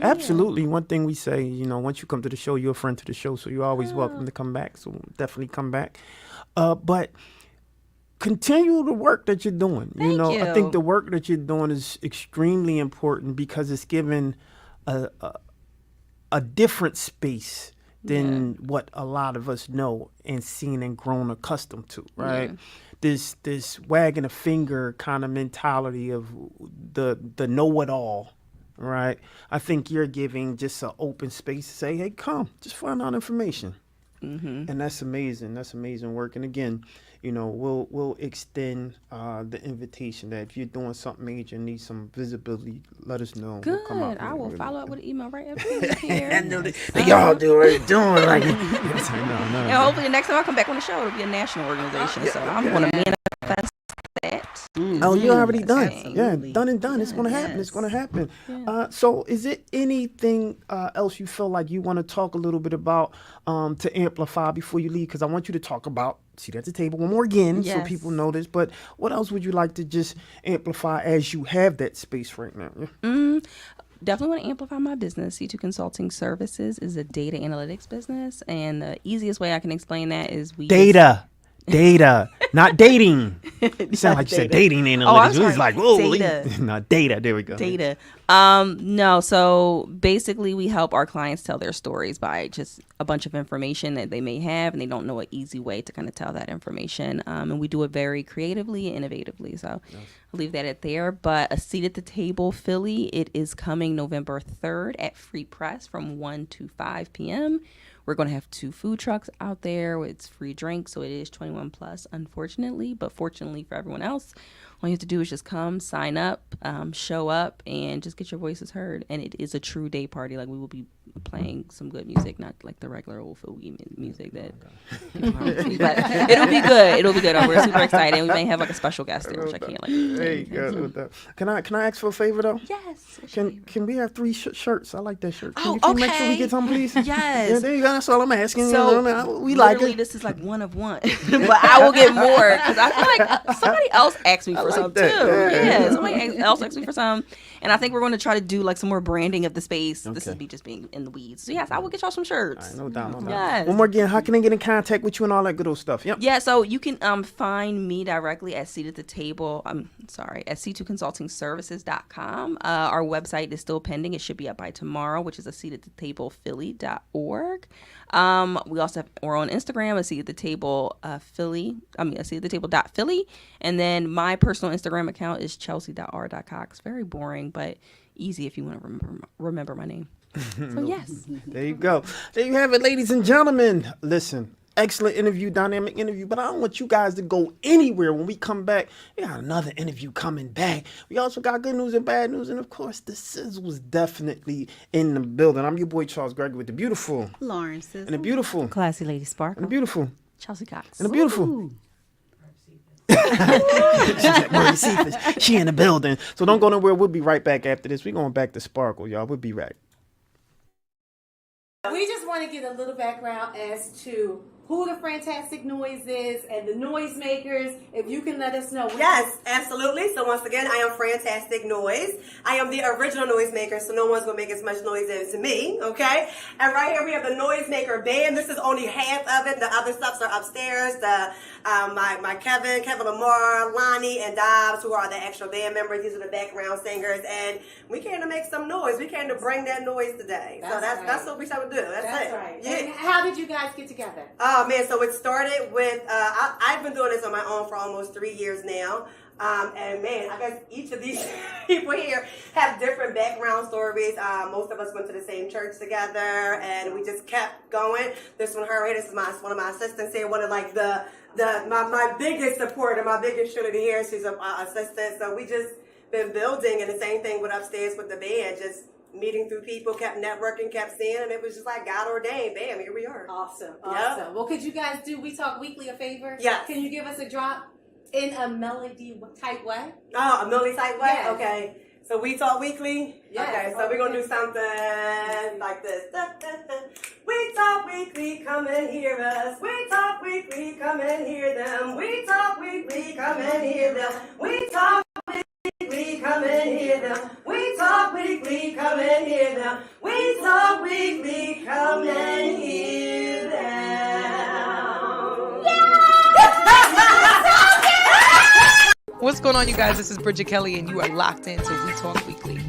Absolutely. One thing we say, once you come to the show, you're a friend to the show, so you're always welcome to come back. So definitely come back. But continue the work that you're doing. Thank I you. think the work that you're doing is extremely important because it's given a different space than what a lot of us know and seen and grown accustomed to, right? Yeah. This wagging a finger kind of mentality of the know-it-all right? I think you're giving just an open space to say, hey, come, just find out information. And that's amazing. That's amazing work. And again, you know, we'll extend the invitation that if you're doing something major and need some visibility, let us know. Good. We'll come out I there. will Really. follow up with an email right after this here. I know they all do what they're doing. Like, no. And hopefully the next time I come back on the show, it'll be a national organization. So I'm going to manifest that. Oh, you already done. Absolutely. Yeah, done and done. It's gonna happen. It's gonna happen. So, is it anything else you feel like you want to talk a little bit about to amplify before you leave? Because I want you to talk about seat at the table one more again, so Yes. people know this. But what else would you like to just amplify as you have that space right now? Yeah. Definitely want to amplify my business. C2 Consulting Services is a data analytics business. And the easiest way I can explain that is we Data, not dating. You sound like you said dating analytics. I'm It was sorry. like, whoa, Data. no, data. There we go. data. No, so basically we help our clients tell their stories by just a bunch of information that they may have and they don't know an easy way to kind of tell that information. And we do it very creatively and innovatively. So I'll leave that at there. But a seat at the table Philly, it is coming November 3rd at Free Press from 1 to 5 p.m. We're going to have 2 food trucks out there. It's free drinks, so it is 21 plus, unfortunately. But fortunately for everyone else, all you have to do is just come, sign up, show up, and just get your voices heard. And it is a true day party. Like, we will be playing some good music, not like the regular old Philly music that people aren't to, but it'll be good. It'll be good. We're super excited. We may have like a special guest there, which I can't There you go. Can I ask for a favor though? Yes. Can we have 3 shirts? I like that shirt. Can Oh, you can you make sure we okay. get some, please? Yes. Yeah, there you go. That's all I'm asking. So we like literally, it. this is like one of one, but I will get more because I feel like somebody else asked me for like some that. too. Yeah. Yeah, somebody else asked me for some, and I think we're going to try to do like some more branding of the space. This is Okay. me just being in the weeds. So yes, I will get y'all some shirts. No doubt, no doubt. Yes. One more again, how can they get in contact with you and all that good old stuff? Yep. Yeah, so you can find me directly at Seat at the Table. at c2consultingservices.com. Our website is still pending. It should be up by tomorrow, which is a seatatthetablephilly.org. We also we're on Instagram, a Seat at the Table a Seat at the Table.Philly. And then my personal Instagram account is chelsea.r.cox. Very boring, but easy if you want to remember my name. So yes. There you go. There you have it, ladies and gentlemen. Listen, excellent interview, dynamic interview, but I don't want you guys to go anywhere. When we come back, we got another interview coming back. We also got good news and bad news, and of course, the sizzle was definitely in the building. I'm your boy, Charles Gregory, with the beautiful, Lawrence and the beautiful, Classy Lady and Sparkle. the beautiful, Chelsea Cox. and the beautiful. She's at Murray Cephas. She in the building. So don't go nowhere. We'll be right back after this. We're going back to Sparkle, y'all. We'll be right. We just want to get a little background as to who the Fantastic Noise is and the noisemakers. If you can let us know. Yes, absolutely. So once again, I am Fantastic Noise. I am the original noisemaker, so no one's going to make as much noise as me, okay? And right here we have the Noisemaker Band. This is only half of it. The other stuffs are upstairs. My Kevin Lamar, Lonnie, and Dobbs, who are the actual band members. These are the background singers. And we came to make some noise. We came to bring that noise today. So that's what we try to do. That's it. right. Yeah. And how did you guys get together? Oh man, so it started with I've been doing this on my own for almost 3 years now. And man, I guess each of these people here have different background stories. Most of us went to the same church together, and we just kept going. This one, this is one of my assistants here, one of like my biggest supporter, my biggest cheerleader here. She's an assistant, so we just been building, and the same thing with upstairs with the band, just meeting through people, kept networking, kept seeing, and it was just like God ordained. Bam, here we are. Awesome. Yep. Well, could you guys do We Talk Weekly a favor? Yes. Can you give us a drop in a melody type way? Oh, a Millie type way? Yes. Okay. So we talk weekly? Yes. Okay, so we're gonna do something like this. We talk weekly, come and hear us. We talk weekly, come and hear them. We talk weekly, come and hear them. We talk weekly, come and hear them. We talk weekly, come and hear them. We talk weekly, come and hear them. What's going on, you guys? This is Bridget Kelly, and you are locked into We Talk Weekly.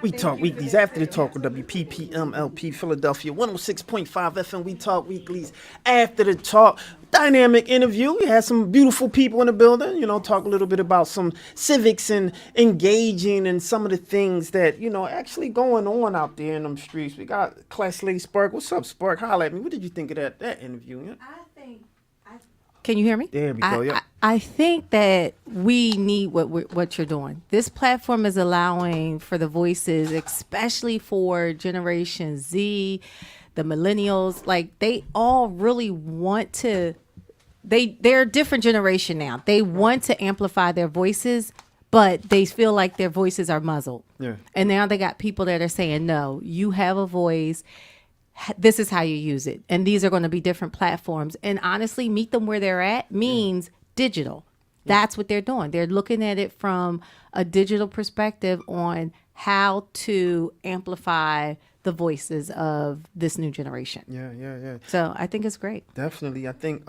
We Talk Weeklies after the talk with WPPMLP Philadelphia 106.5 FM. We Talk Weeklies after the talk. Dynamic interview. We had some beautiful people in the building, talk a little bit about some civics and engaging and some of the things that, actually going on out there in them streets. We got Class Lady Spark. What's up, Spark? Holla at me. What did you think of that interview? Yeah? Can you hear me? There we go, yeah. I think that we need what you're doing. This platform is allowing for the voices, especially for Generation Z, the millennials. Like, they all really want to. They're a different generation now. They want to amplify their voices, but they feel like their voices are muzzled. Yeah. And now they got people that are saying, no, you have a voice. This is how you use it. And these are going to be different platforms. And honestly, meet them where they're at means digital. That's what they're doing. They're looking at it from a digital perspective on how to amplify the voices of this new generation. Yeah. So I think it's great. Definitely. I think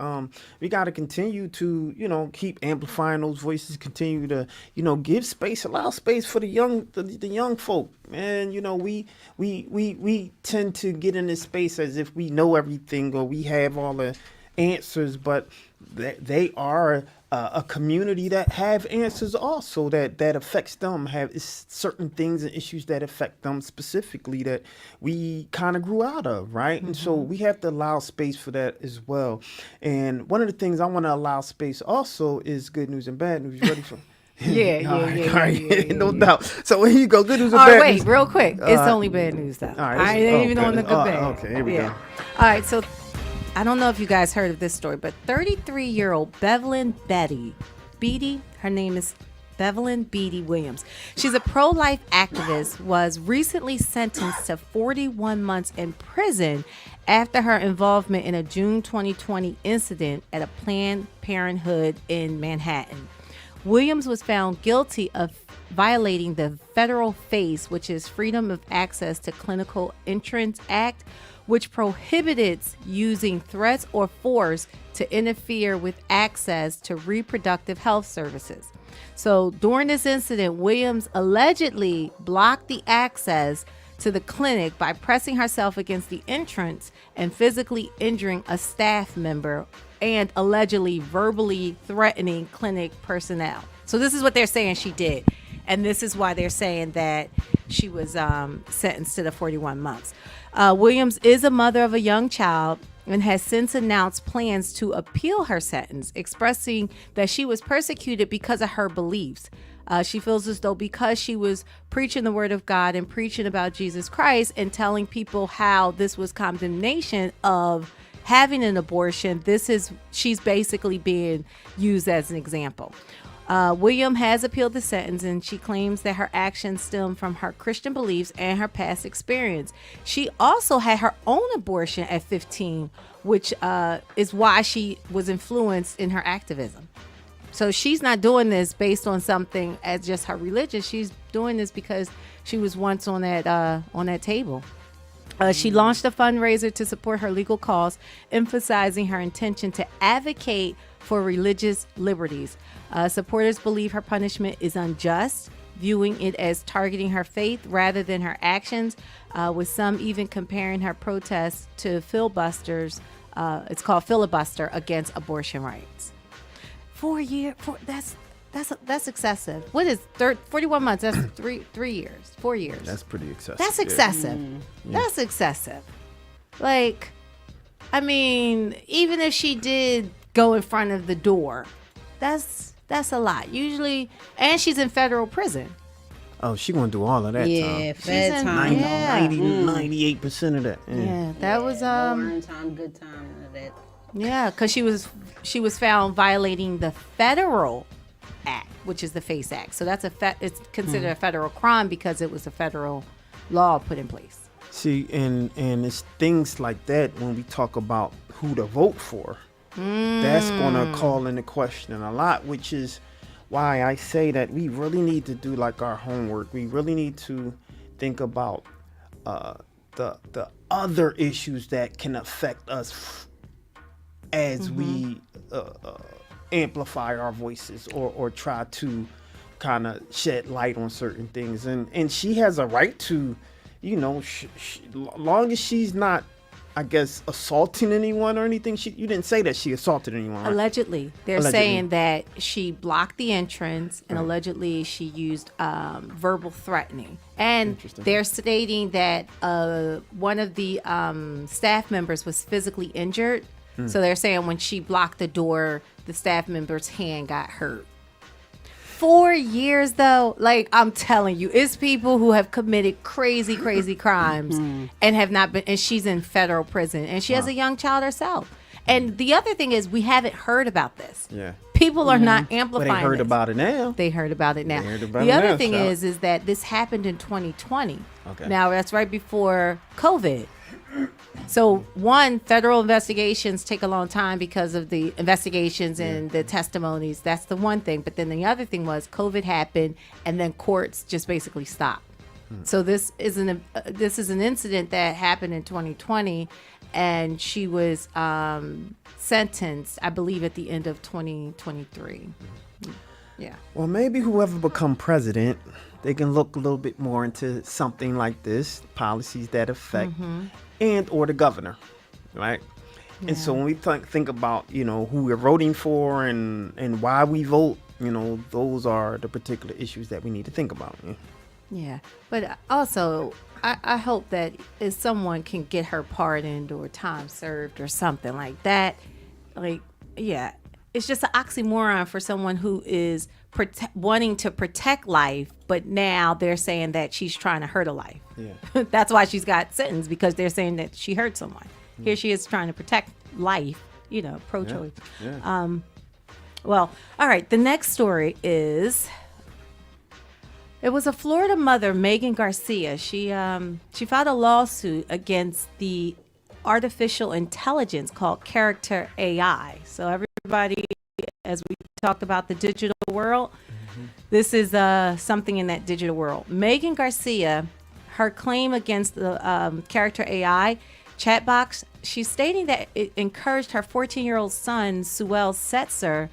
we got to continue to, keep amplifying those voices, continue to, give space, allow space for the young folk. Man, we tend to get in this space as if we know everything or we have all the answers, but they are a community that have answers also that affects them, have certain things and issues that affect them specifically that we kind of grew out of, right? And so we have to allow space for that as well. And one of the things I want to allow space also is good news and bad news. You ready for? Yeah. No doubt. So here you go. Good news and All bad right, news. wait, real quick. It's only bad news, though. All right, I ain't even on the good bad. Okay, here we go. All right, so I don't know if you guys heard of this story, but 33-year-old Bevelyn Beatty, her name is Bevelyn Beatty Williams. She's a pro-life activist, was recently sentenced to 41 months in prison after her involvement in a June 2020 incident at a Planned Parenthood in Manhattan. Williams was found guilty of violating the federal FACE, which is Freedom of Access to Clinical Entrance Act, which prohibits using threats or force to interfere with access to reproductive health services. So during this incident, Williams allegedly blocked the access to the clinic by pressing herself against the entrance and physically injuring a staff member and allegedly verbally threatening clinic personnel. So this is what they're saying she did. And this is why they're saying that she was sentenced to the 41 months. Williams is a mother of a young child and has since announced plans to appeal her sentence, expressing that she was persecuted because of her beliefs. She feels as though because she was preaching the word of God and preaching about Jesus Christ and telling people how this was condemnation of having an abortion, she's basically being used as an example. William has appealed the sentence, and she claims that her actions stem from her Christian beliefs and her past experience. She also had her own abortion at 15, which is why she was influenced in her activism. So she's not doing this based on something as just her religion. She's doing this because she was once on that table. She launched a fundraiser to support her legal cause, emphasizing her intention to advocate for religious liberties. Supporters believe her punishment is unjust, viewing it as targeting her faith rather than her actions, with some even comparing her protests to filibusters. It's called filibuster against abortion rights. 4 years, that's excessive. What is 41 months? That's 3 years, 4 years. That's pretty excessive. That's excessive. Yeah. That's excessive. Like, I mean, even if she did go in front of the door, that's a lot. Usually, and she's in federal prison. Oh, she gonna do all of that Yeah, time. fed in- time. 98% of that. Yeah, that was Learn time, good time, none of that. yeah, because she was found violating the federal act, which is the FACE Act. So that's it's considered a federal crime because it was a federal law put in place. See, and it's things like that when we talk about who to vote for. That's gonna call into question a lot, which is why I say that we really need to do like our homework. We really need to think about the other issues that can affect us as we amplify our voices or try to kind of shed light on certain things, and she has a right to, you know, long as she's not, I guess, assaulting anyone or anything. You didn't say that she assaulted anyone, right? Allegedly, they're Allegedly. saying that she blocked the entrance, and allegedly she used verbal threatening. And Interesting. they're stating that one of the staff members was physically injured. So they're saying when she blocked the door, the staff member's hand got hurt. 4 years though, like I'm telling you, it's people who have committed crazy crimes and have not been, and she's in federal prison, and she has a young child herself. And the other thing is, we haven't heard about this. Yeah. People are not But amplifying. they heard this. about it now. They heard about it now. They heard about The it other now, thing child. is that this happened in 2020. Okay. Now that's right before COVID. So one, federal investigations take a long time because of the investigations and the testimonies. That's the one thing. But then the other thing was COVID happened, and then courts just basically stopped. So this is an incident that happened in 2020, and she was sentenced, I believe, at the end of 2023. Yeah. Well, maybe whoever become president, they can look a little bit more into something like this, policies that affect, and or the governor, right? And so when we think about, you know, who we're voting for and why we vote, you know, those are the particular issues that we need to think about. Yeah. Yeah, but also I hope that if someone can get her pardoned or time served or something like that, like, yeah, it's just an oxymoron for someone who is wanting to protect life, but now they're saying that she's trying to hurt a life. Yeah. That's why she's got sentenced, because they're saying that she hurt someone. Here she is trying to protect life, you know, pro-choice. Yeah. Well, all right. The next story is, it was a Florida mother, Megan Garcia. She filed a lawsuit against the artificial intelligence called Character AI. So everybody, as we talked about the digital world, this is something in that digital world. Megan Garcia, her claim against the Character AI chatbox, she's stating that it encouraged her 14-year-old son, Suel Setzer,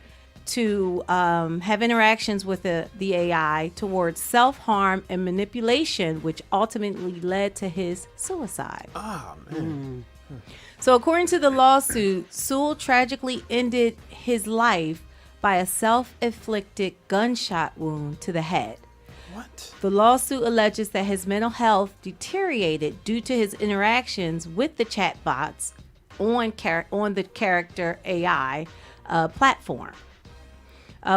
to have interactions with the AI towards self-harm and manipulation, which ultimately led to his suicide. Oh, man. So according to the lawsuit, Sewell tragically ended his life by a self-inflicted gunshot wound to the head. What? The lawsuit alleges that his mental health deteriorated due to his interactions with the chatbots on the Character AI platform,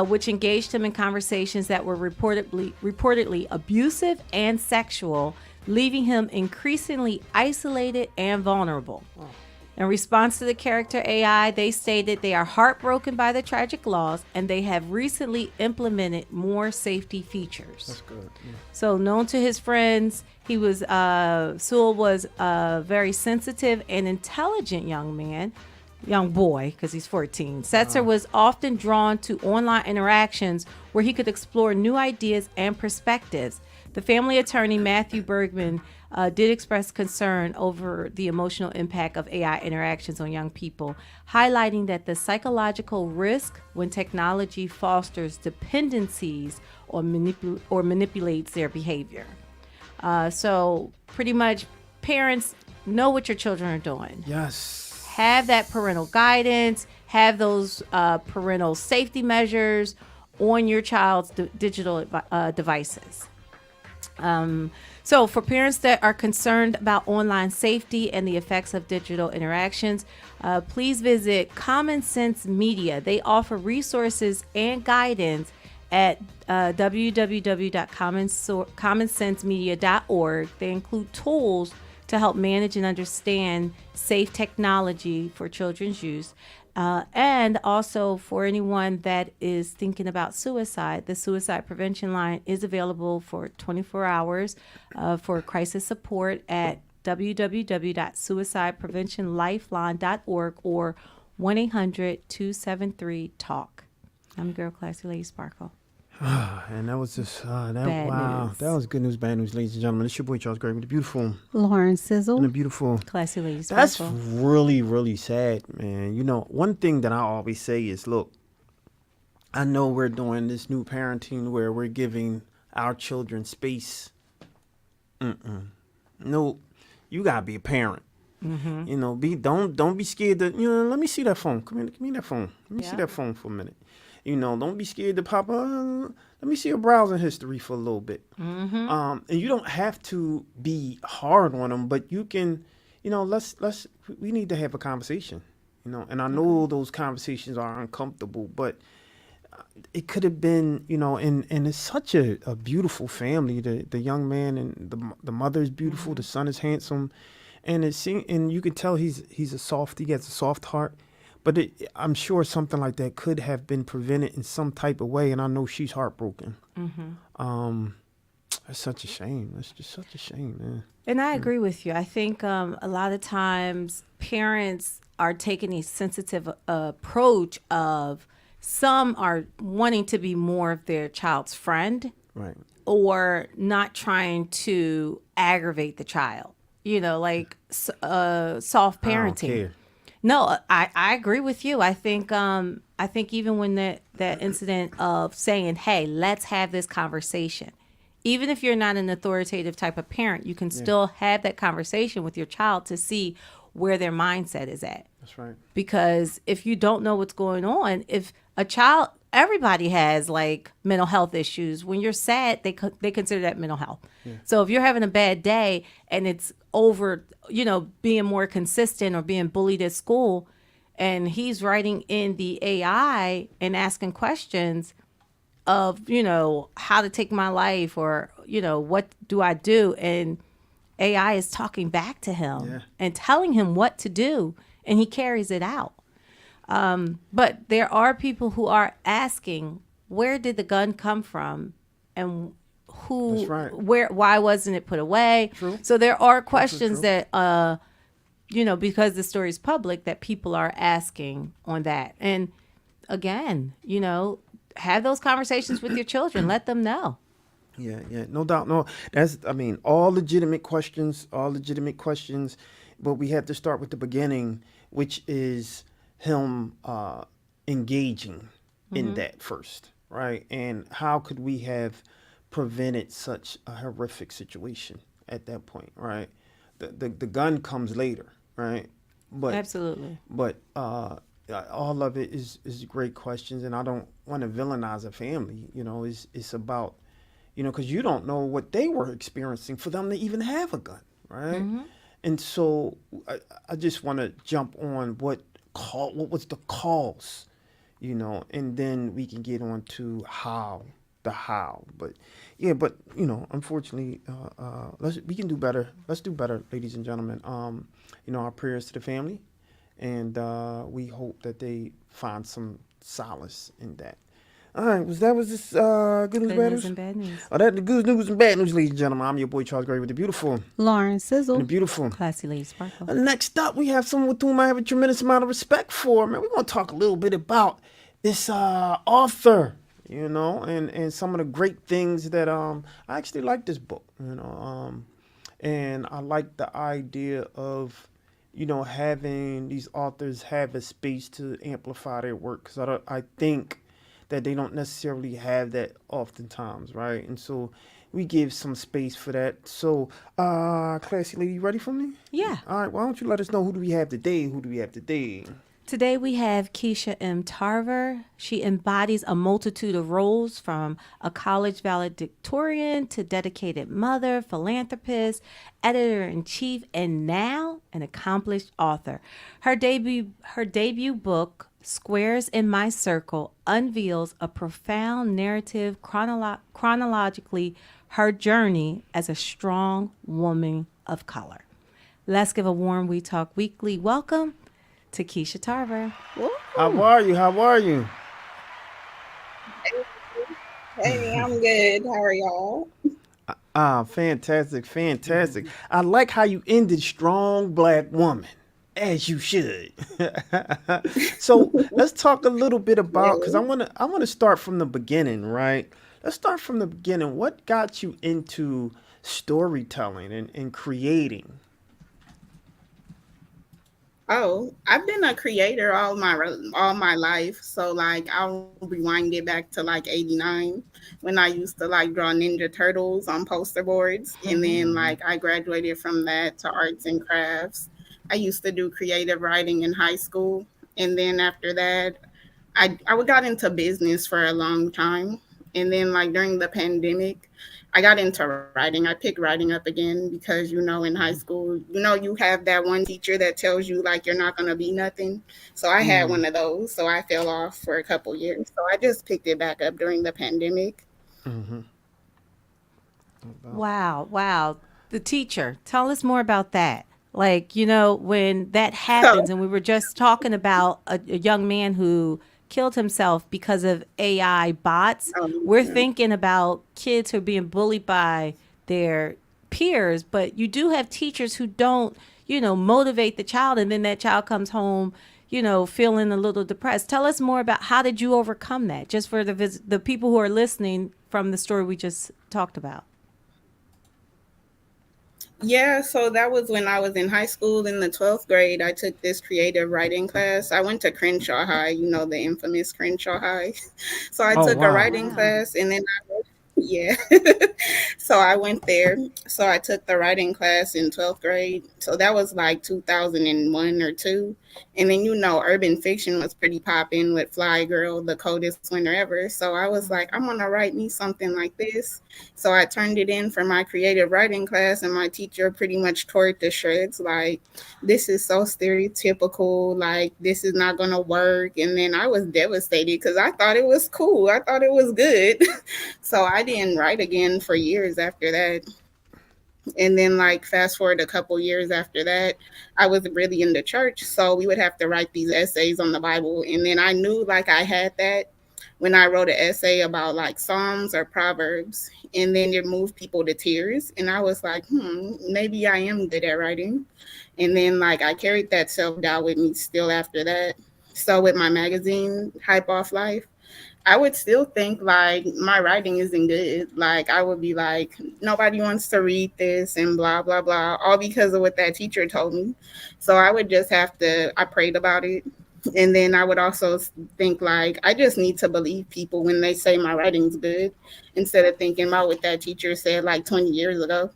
which engaged him in conversations that were reportedly abusive and sexual, leaving him increasingly isolated and vulnerable. In response to the Character AI, they stated they are heartbroken by the tragic loss, and they have recently implemented more safety features. That's good. Yeah. So, known to his friends, Sewell was a very sensitive and intelligent young boy, because he's 14. Setzer was often drawn to online interactions where he could explore new ideas and perspectives. The family attorney, Matthew Bergman, did express concern over the emotional impact of AI interactions on young people, highlighting that the psychological risk when technology fosters dependencies or manipulates their behavior. So pretty much, parents, know what your children are doing. Yes. Have that parental guidance, have those parental safety measures on your child's digital devices. So for parents that are concerned about online safety and the effects of digital interactions, please visit Common Sense Media. They offer resources and guidance at www.commonsensemedia.org. They include tools to help manage and understand safe technology for children's use. And also for anyone that is thinking about suicide, the suicide prevention line is available for 24 hours for crisis support at www.suicidepreventionlifeline.org or 1-800-273-TALK. I'm Girl Classy Lady Sparkle. And that was just Bad wow. news. That was good news, bad news, ladies and gentlemen. It's your boy Charles Gray with the beautiful Lauren and Sizzle. the beautiful. Classy Lady That's Sparkle. really, really sad, man. You know, one thing that I always say is, look, I know we're doing this new parenting where we're giving our children space. No, you gotta be a parent. You know, don't be scared to, let me see that phone. Come here, give me that phone. Let me see Yeah. that phone for a minute. You know, don't be scared to pop. Let me see your browsing history for a little bit. And you don't have to be hard on them, but you can, we need to have a conversation. And I know those conversations are uncomfortable, but it could have been, and it's such a beautiful family. The young man and the mother is beautiful. The son is handsome, and and you can tell he's a soft. He has a soft heart, but I'm sure something like that could have been prevented in some type of way. And I know she's heartbroken. That's such a shame. That's just such a shame, man. And I agree with you. I think a lot of times parents are taking a sensitive approach of some are wanting to be more of their child's friend Right. or not trying to aggravate the child, like soft I don't parenting. care. No, I agree with you. I think even when that incident of saying, "Hey, let's have this conversation," even if you're not an authoritative type of parent, you can still have that conversation with your child to see where their mindset is at. That's right. Because if you don't know what's going on, if a child, everybody has like mental health issues. When you're sad, they consider that mental health. So if you're having a bad day and it's over, being more consistent or being bullied at school, and he's writing in the AI and asking questions of, how to take my life or, what do I do? And AI is talking back to him and telling him what to do, and he carries it out. But there are people who are asking, where did the gun come from, and who, That's right. why wasn't it put away? True. So there are questions that, because the story is public, that people are asking on that. And again, have those conversations with your children. Let them know. Yeah, no doubt. No, all legitimate questions, but we have to start with the beginning, which is him engaging in that first, right? And how could we have prevented such a horrific situation at that point, right? The gun comes later, right? But Absolutely. But all of it is great questions, and I don't want to villainize a family. It's about, because you don't know what they were experiencing for them to even have a gun, right? And so I just want to jump on what was the cause, and then we can get on to how. But unfortunately, we can do better. Let's do better, ladies and gentlemen. Our prayers to the family, and we hope that they find some solace in that. All right, was this good news, Good bad news news? and bad news. Oh, that the good news and bad news, ladies and gentlemen. I'm your boy Charles Gray with the beautiful Lauren and Sizzle. the beautiful. Classy Lady Sparkle. Next up, we have someone with whom I have a tremendous amount of respect for. Man, we want to talk a little bit about this author, and some of the great things that I actually like this book, and I like the idea of having these authors have a space to amplify their work, because I think that they don't necessarily have that oftentimes, right? And so we give some space for that. So, classy lady, you ready for me? Yeah. All right, why don't you let us know who do we have today? Today we have Keisha M. Tarver. She embodies a multitude of roles, from a college valedictorian to dedicated mother, philanthropist, editor-in-chief, and now an accomplished author. Her debut book, Squares in My Circle, unveils a profound narrative chronologically her journey as a strong woman of color. Let's give a warm We Talk Weekly welcome to Keisha Tarver. How are you? Hey, I'm good. How are y'all? Fantastic. I like how you ended strong black woman, as you should. So let's talk a little bit about, because I want to start from the beginning, right? Let's start from the beginning. What got you into storytelling and creating? Oh, I've been a creator all my life. So like I'll rewind it back to like '89 when I used to like draw Ninja Turtles on poster boards, and then like I graduated from that to arts and crafts. I used to do creative writing in high school, and then after that, I got into business for a long time, and then like during the pandemic, I got into writing. I picked writing up again because in high school, you have that one teacher that tells you like you're not gonna be nothing. So I had one of those. So I fell off for a couple years. So I just picked it back up during the pandemic. Mm-hmm. Wow, wow. The teacher, tell us more about that. Like, when that So happens, and we were just talking about a young man who killed himself because of AI bots, we're um, thinking about kids who are being bullied by their peers, but you do have teachers who don't, motivate the child, and then that child comes home, feeling a little depressed. Tell us more about how did you overcome that, just for the people who are listening from the story we just talked about. yeah, so that was when I was in high school in the 12th grade. I took this creative writing class. I went to Crenshaw High, the infamous Crenshaw High. So I Oh took a wow. writing Wow. class, and then yeah. So I went there. So I took the writing class in 12th grade. So that was like 2001 or 2. And then urban fiction was pretty popping with Fly Girl, the coldest winter ever. So I was like, I'm gonna write me something like this. So I turned it in for my creative writing class, and my teacher pretty much tore it to shreds. Like, this is so stereotypical. Like, this is not gonna work. And then I was devastated because I thought it was cool. I thought it was good. So I didn't write again for years after that. And then, like, fast forward a couple years after that, I was really into church. So we would have to write these essays on the Bible. And then I knew like I had that when I wrote an essay about like Psalms or Proverbs. And then it moved people to tears. And I was like, maybe I am good at writing. And then like I carried that self doubt with me still after that. So with my magazine, Hype Off Life, I would still think like my writing isn't good. Like I would be like, nobody wants to read this and blah blah blah, all because of what that teacher told me. So I would just have to. I prayed about it, and then I would also think like I just need to believe people when they say my writing's good, instead of thinking about what that teacher said like 20 years ago.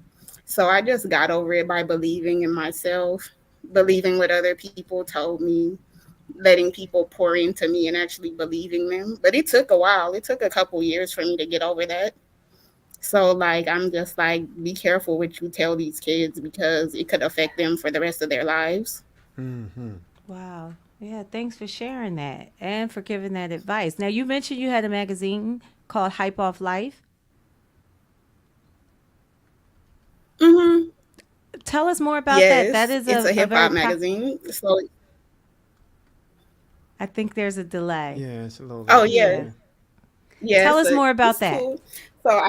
So I just got over it by believing in myself, believing what other people told me, letting people pour into me and actually believing them. But it took a while. It took a couple years for me to get over that. So like I'm just like, be careful what you tell these kids because it could affect them for the rest of their lives. Mm-hmm. Wow. Yeah, thanks for sharing that and for giving that advice. Now, you mentioned you had a magazine called Hype Off Life. Hmm. Tell us more about that. That Yes, is it's a a hip very hop magazine. So I think there's a delay. Yeah, it's a little oh bit. yeah, Yeah. Yeah. yeah, Tell it's us more about it's that. cool. So I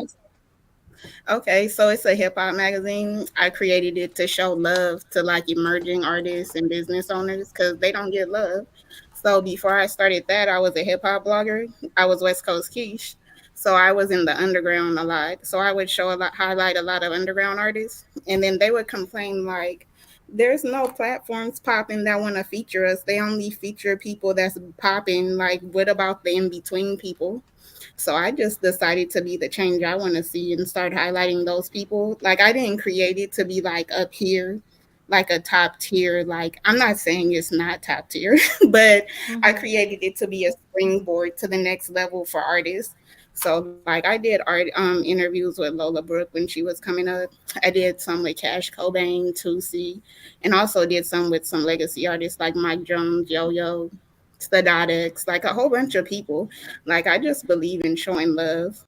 Okay, so it's a hip hop magazine. I created it to show love to like emerging artists and business owners because they don't get love. So before I started that, I was a hip hop blogger. I was West Coast Quiche. So I was in the underground a lot. So I would show a lot, highlight a lot of underground artists. And then they would complain like, there's no platforms popping that want to feature us. They only feature people that's popping. Like, what about the in between people? So I just decided to be the change I want to see and start highlighting those people. Like I didn't create it to be like up here, like a top tier. Like I'm not saying it's not top tier, but I Hmm. created it to be a springboard to the next level for artists. So like I did art interviews with Lola Brooke when she was coming up. I did some with Cash Cobain, Tusi, and also did some with some legacy artists like Mike Jones, Yo Yo, Stadatics, like a whole bunch of people. Like I just believe in showing love.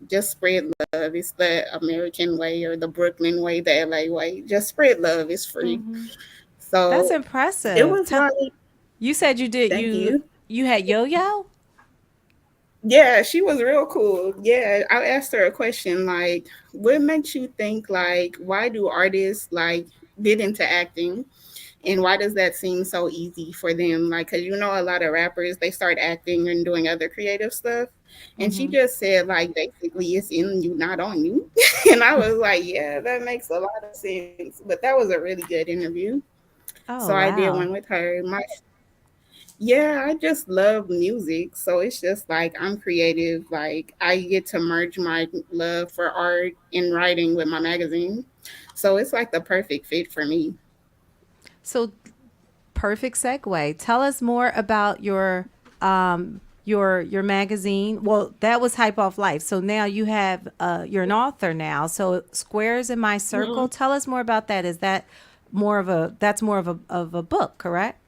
Just spread love. It's the American way or the Brooklyn way, the LA way. Just spread love. It's free. Hmm. That's So it impressive. was like, You said you did thank you you. you had Yo-Yo? Yeah, she was real cool. Yeah, I asked her a question like, what makes you think like why do artists like get into acting? And why does that seem so easy for them? Like, because a lot of rappers, they start acting and doing other creative stuff. And she Hmm. just said, like, basically, it's in you, not on you. And I was like, yeah, that makes a lot of sense. But that was a really good interview. Oh, So I did wow. one with her. Yeah, I just love music. So it's just like I'm creative. Like I get to merge my love for art and writing with my magazine. So it's like the perfect fit for me. So perfect segue. Tell us more about your magazine. Well, that was Hype Off Life. So now you have you're an author now. So Squares in My Circle. Mhm. Tell us more about that. Is that more of a that's more of a book, correct?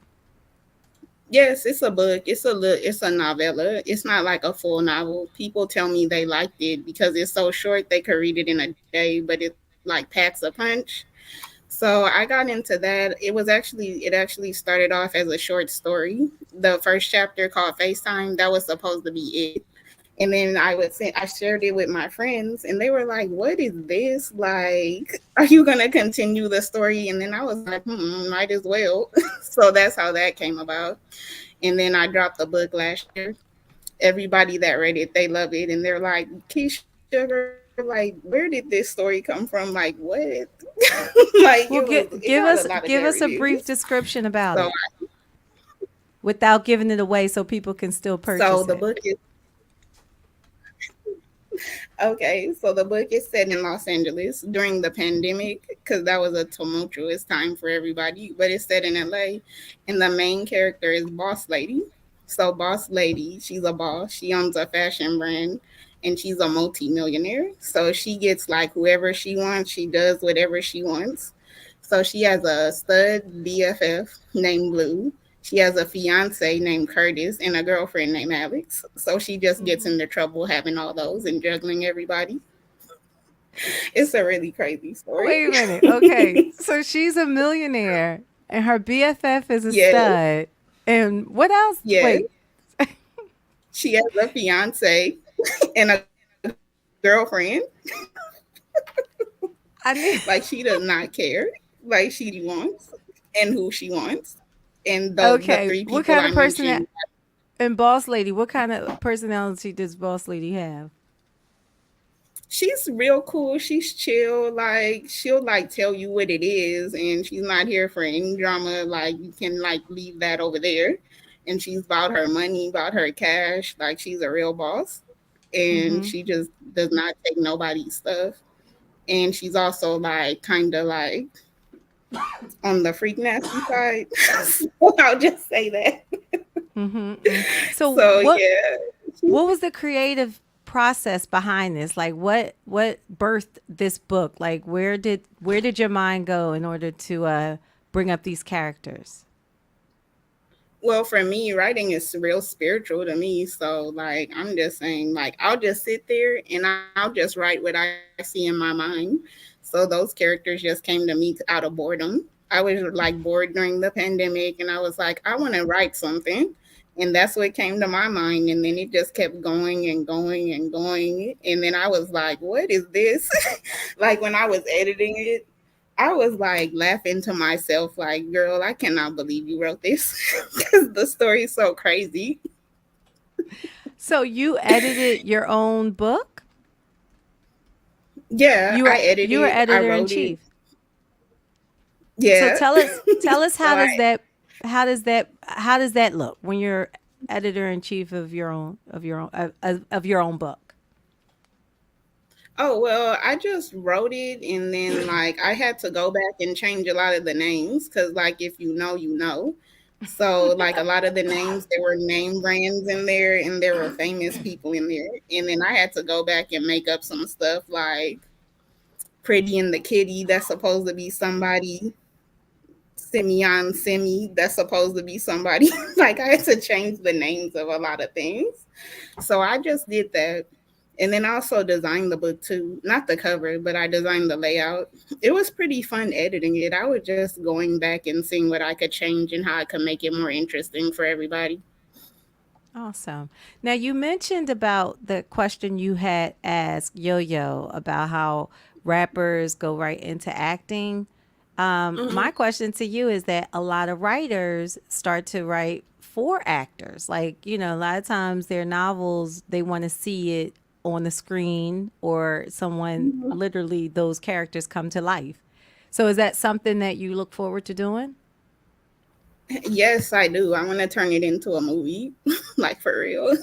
Yes, it's a book. It's a novella. It's not like a full novel. People tell me they liked it because it's so short they could read it in a day, but it like packs a punch. So I got into that. It actually started off as a short story. The first chapter called FaceTime, that was supposed to be it. And then I shared it with my friends and they were like, "What is this? Like, are you gonna continue the story?" And then I was like, might as well. So that's how that came about. And then I dropped the book last year. Everybody that read it, they love it and they're like, "Keisha, like, where did this story come from? Like, what?" Like Well, it got a lot of give good us a brief reviews. description about So it without giving it away so people can still so purchase the it. book is okay. So the book is set in Los Angeles during the pandemic because that was a tumultuous time for everybody. But it's set in LA, and the main character is Boss Lady. So Boss Lady, she's a boss. She owns a fashion brand, and she's a multi-millionaire. So she gets like whoever she wants. She does whatever she wants. So she has a stud BFF named Blue. She has a fiance named Curtis and a girlfriend named Alex. So she just gets into trouble having all those and juggling everybody. It's a really crazy story. Wait a minute. Okay. So she's a millionaire and her BFF is a Yes, stud. And what else? yes. Wait. She has a fiance and a girlfriend. I need Like she does not care. Like she wants and who she wants. And the Okay. three What people kind I of person mentioned. and Boss Lady, what kind of personality does Boss Lady have? She's real cool. She's chill. Like she'll like tell you what it is, and she's not here for any drama. Like you can like leave that over there. And she's about her money, about her cash. Like she's a real boss, and Mm-hmm. she just does not take nobody's stuff. And she's also like kind of like on the freak nasty side. So I'll just say that. Mm-hmm. So So yeah, what was the creative process behind this? Like what birthed this book? Like where did your mind go in order to bring up these characters? well, for me, writing is real spiritual to me. So, like, I'm just saying, like, I'll just sit there and I'll just write what I see in my mind. So, those characters just came to me out of boredom. I was like bored during the pandemic and I was like, I want to write something. And that's what came to my mind. And then it just kept going and going and going. And then I was like, what is this? Like, when I was editing it, I was like laughing to myself, like, girl, I cannot believe you wrote this because the story's so crazy. So you edited your own book? Yeah, I You were edited, I editor in wrote it. chief. So Yeah. tell us So I, how does that look when you're editor in chief of your own book? oh, well, I just wrote it and then like I had to go back and change a lot of the names because, like, if you know, you know. So, like, a lot of the names, there were name brands in there and there were famous people in there. And then I had to go back and make up some stuff like Pretty and the Kitty, that's supposed to be somebody. Simeon Simi, that's supposed to be somebody. Like I had to change the names of a lot of things. So I just did that. And then I also designed the book too. Not the cover, but I designed the layout. It was pretty fun editing it. I was just going back and seeing what I could change and how I could make it more interesting for everybody. Awesome. Now you mentioned about the question you had asked Yo-Yo about how rappers go right into acting. My question to you is that a lot of writers start to write for actors. Like, you know, a lot of times their novels, they want to see it on the screen or someone literally those characters come to life. So is that something that you look forward to doing? Yes, I do. I want to turn it into a movie, like for real.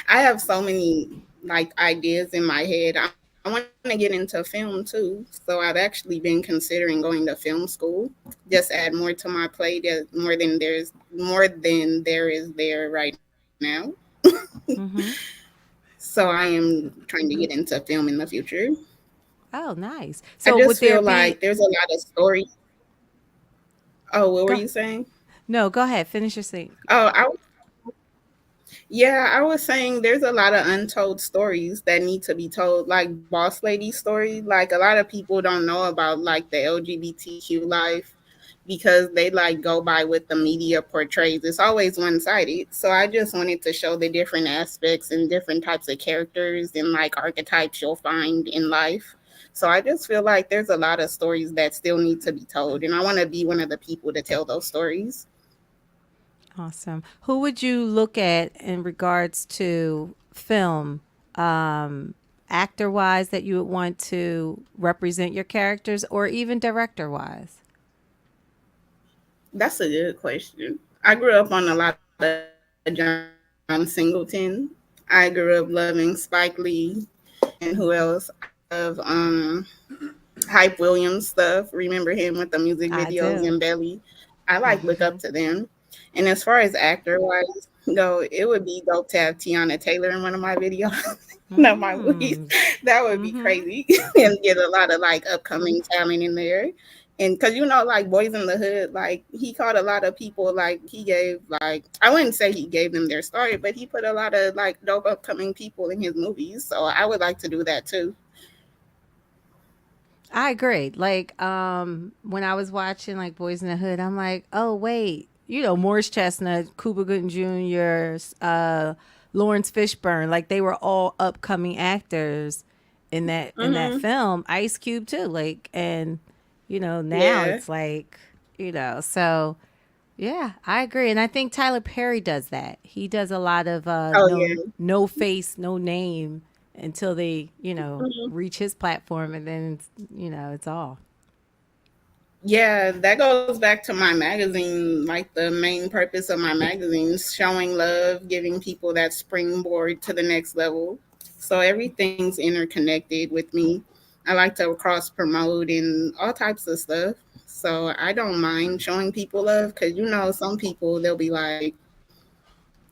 I have so many like ideas in my head. I want to get into film too. So I've actually been considering going to film school. Just add more to my plate, more than there is there right now. Mm-hmm. So I am trying to get into film in the future. Oh, nice. I So just would feel there like be there's a lot of stories. Oh, what were go you saying? no, go ahead, finish your thing. Oh, yeah, I was saying there's a lot of untold stories that need to be told, like Boss Lady story. Like a lot of people don't know about like the LGBTQ life because they like go by what the media portrays. It's always one sided. So I just wanted to show the different aspects and different types of characters and like archetypes you'll find in life. So I just feel like there's a lot of stories that still need to be told. And I want to be one of the people to tell those stories. Awesome. Who would you look at in regards to film, actor wise, that you would want to represent your characters, or even director wise? That's a good question. I grew up on a lot of John Singleton. I grew up loving Spike Lee, and who else? I love Hype Williams stuff. Remember him with the music I videos and do. Belly. I like look up Hmm. to them. And as far as actor wise go, it would be dope to have Tiana Taylor in one of my videos, one of my movies. Mm. That would be Hmm. crazy and get a lot of like upcoming talent in there. And because like Boys in the Hood, like he caught a lot of people, like he gave, like, I wouldn't say he gave them their story, but he put a lot of like dope upcoming people in his movies. So I would like to do that too. I agree. Like, when I was watching like Boys in the Hood, I'm like, oh wait, Morris Chestnut, Cuba Gooding Jr., Lawrence Fishburne, like they were all upcoming actors in that Mm-hmm. film. Ice Cube too, like, and now Yeah. it's like, so yeah, I agree, and I think Tyler Perry does that. He does a lot of Oh no yeah. no face, no name until they Mhm. reach his platform, and then it's all. Yeah, that goes back to my magazine, like the main purpose of my magazine, showing love, giving people that springboard to the next level. So everything's interconnected with me. I like to cross promote and all types of stuff. So I don't mind showing people love because some people they'll be like,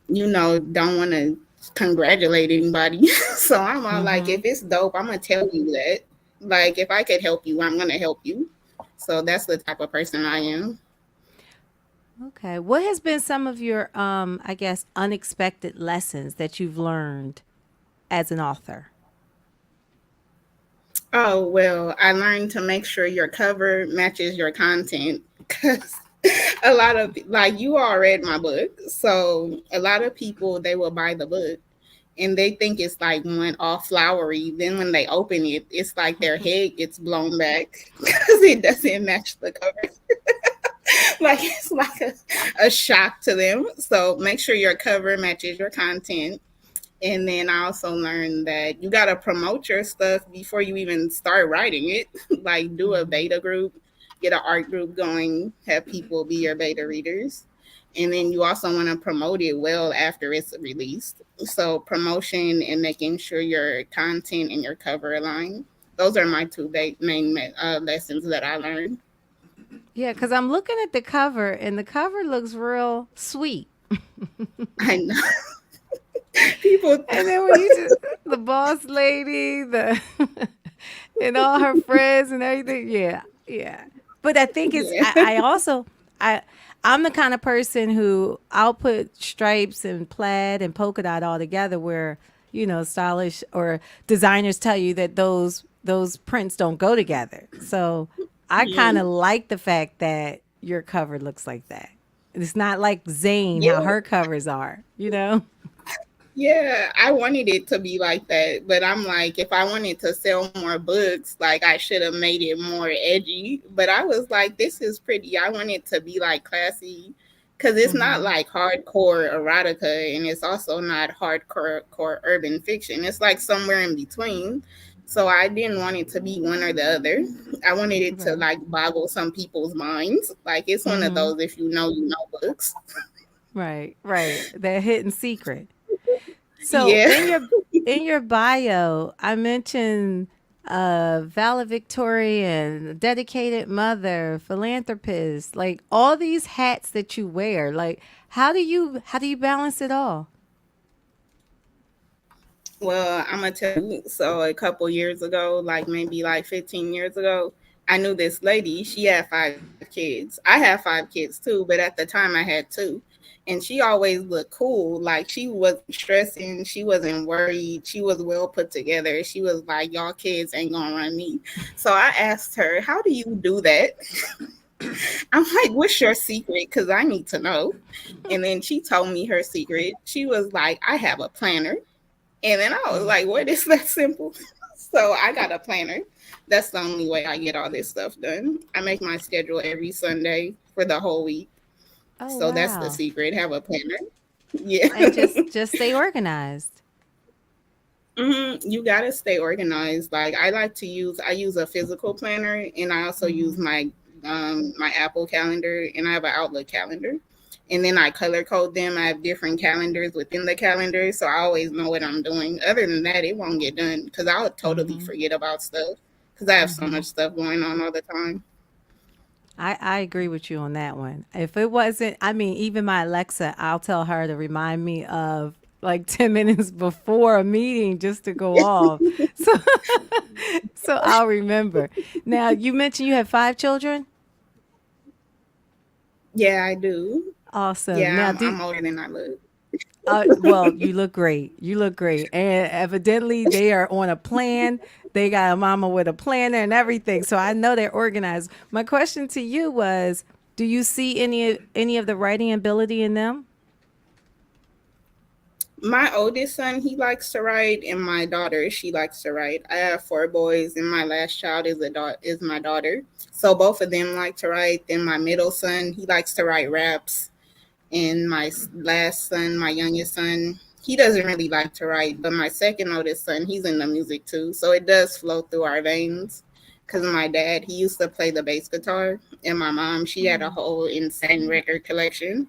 don't want to congratulate anybody. So I'm all like, if Hmm. it's dope, I'm gonna tell you that. Like if I could help you, I'm gonna help you. So that's the type of person I am. Okay, what has been some of your I guess unexpected lessons that you've learned as an author? Oh, well, I learned to make sure your cover matches your content because a lot of like you all read my book. So a lot of people they will buy the book and they think it's like one all flowery. Then when they open it, it's like their head gets blown back because it doesn't match the cover. Like it's like a shock to them. So make sure your cover matches your content. And then I also learned that you got to promote your stuff before you even start writing it. Like do a Hmm. beta group, get an art group going, have people be your beta readers. And then you also want to promote it well after it's released. So promotion and making sure your content and your cover align. Those are my two main lessons that I learned. Yeah, because I'm looking at the cover, and the cover looks real sweet. I know people. And then when you just the boss lady, the and all her friends and everything, yeah, yeah. But I think it's Yeah. I also I I'm the kind of person who I'll put stripes and plaid and polka dot all together where, stylish or designers tell you that those prints don't go together. So I kind Mhm. of like the fact that your cover looks like that. It's not like Zayn, how Yeah. her covers are, you know? Yeah, I wanted it to be like that, but I'm like, if I wanted to sell more books, like I should have made it more edgy. But I was like, this is pretty. I want it to be like classy because it's not Hmm. like hardcore erotica and it's also not hardcore core urban fiction. It's like somewhere in between. So I didn't want it to be one or the other. I wanted it to Right. like boggle some people's minds. Like it's one of Mm-hmm. those if you know books. Right. Right. That hidden secret. So Yeah. in your bio, I mentioned valedictorian, dedicated mother, philanthropist, like all these hats that you wear. Like how do you balance it all? Well, I'm gonna tell you. So a couple years ago, like maybe like 15 years ago, I knew this lady. She had 5 kids. I have 5 kids too, but at the time I had two. And she always looked cool. Like she wasn't stressing. She wasn't worried. She was well put together. She was like, y'all kids ain't gonna run me. So I asked her, how do you do that? I'm like, what's your secret? Because I need to know. And then she told me her secret. She was like, I have a planner. And then I was like, what is that simple? So I got a planner. That's the only way I get all this stuff done. I make my schedule every Sunday for the whole week. Oh So that's the wow. secret. Have a planner. Yeah. And just stay organized. You gotta stay organized. Like I use a physical planner, and I also use Hmm. my Apple calendar, and I have an Outlook calendar. And then I color code them. I have different calendars within the calendar, so I always know what I'm doing. Other than that, it won't get done because I'll totally Hmm. forget about stuff because I have so Hmm. much stuff going on all the time. I agree with you on that one. If it wasn't, I mean, even my Alexa, I'll tell her to remind me of like 10 minutes before a meeting just to go off. So, so I'll remember. Now, you mentioned you have 5 children. Yeah, I do. Awesome. Yeah, Now, I'm older than I look. well, you look great. You look great. And evidently, they are on a plan. They got a mama with a planner and everything. So I know they're organized. My question to you was, do you see any of the writing ability in them? My oldest son, he likes to write, and my daughter, she likes to write. I have 4 boys, and my last child is my daughter. So both of them like to write. Then my middle son, he likes to write raps, and last son, my youngest son, he doesn't really like to write. But my second oldest son, he's into music too, so it does flow through our veins. Because my dad, he used to play the bass guitar, and my mom, she had a whole insane record collection,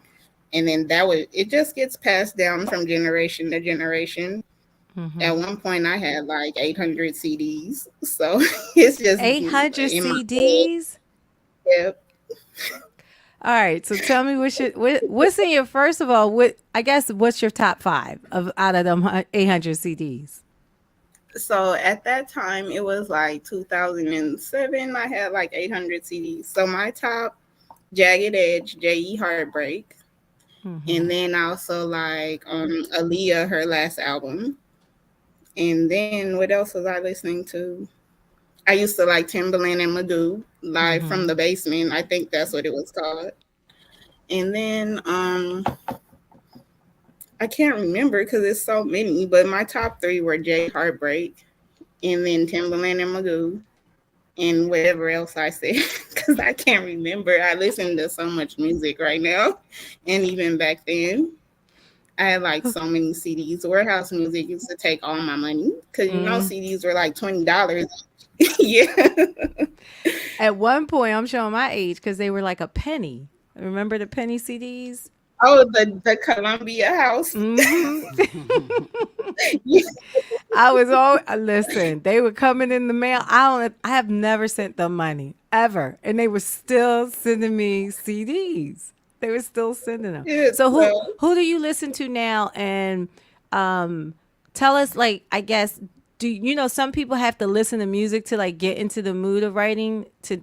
and then it just gets passed down from generation to generation. At one point I had like 800 CDs, so it's just 800 in my head. CDs? Yep. All right. So tell me what's in your, first of all, I guess what's your top five of out of them 800 CDs? So at that time it was like 2007, I had like 800 CDs. So my top, Jagged Edge, J.E. Heartbreak, and then also like Aaliyah, her last album. And then what else was I listening to? I used to like Timbaland and Magoo, Live from the Basement. I think that's what it was called. And then I can't remember because it's so many, but my top three were J Heartbreak, and then Timbaland and Magoo, and whatever else I said because I can't remember. I listen to so much music right now, and even back then, I had like so many CDs. Warehouse Music used to take all my money because CDs were like $20. Yeah. At one point, I'm showing my age because they were like a penny. Remember the penny CDs? Oh, the Columbia House. Yeah. I was all listen. They were coming in the mail. I have never sent them money ever, and they were still sending me CDs. They were still sending them. Yeah, So so who do you listen to now? And tell us, like, I guess, do you know some people have to listen to music to like get into the mood of writing to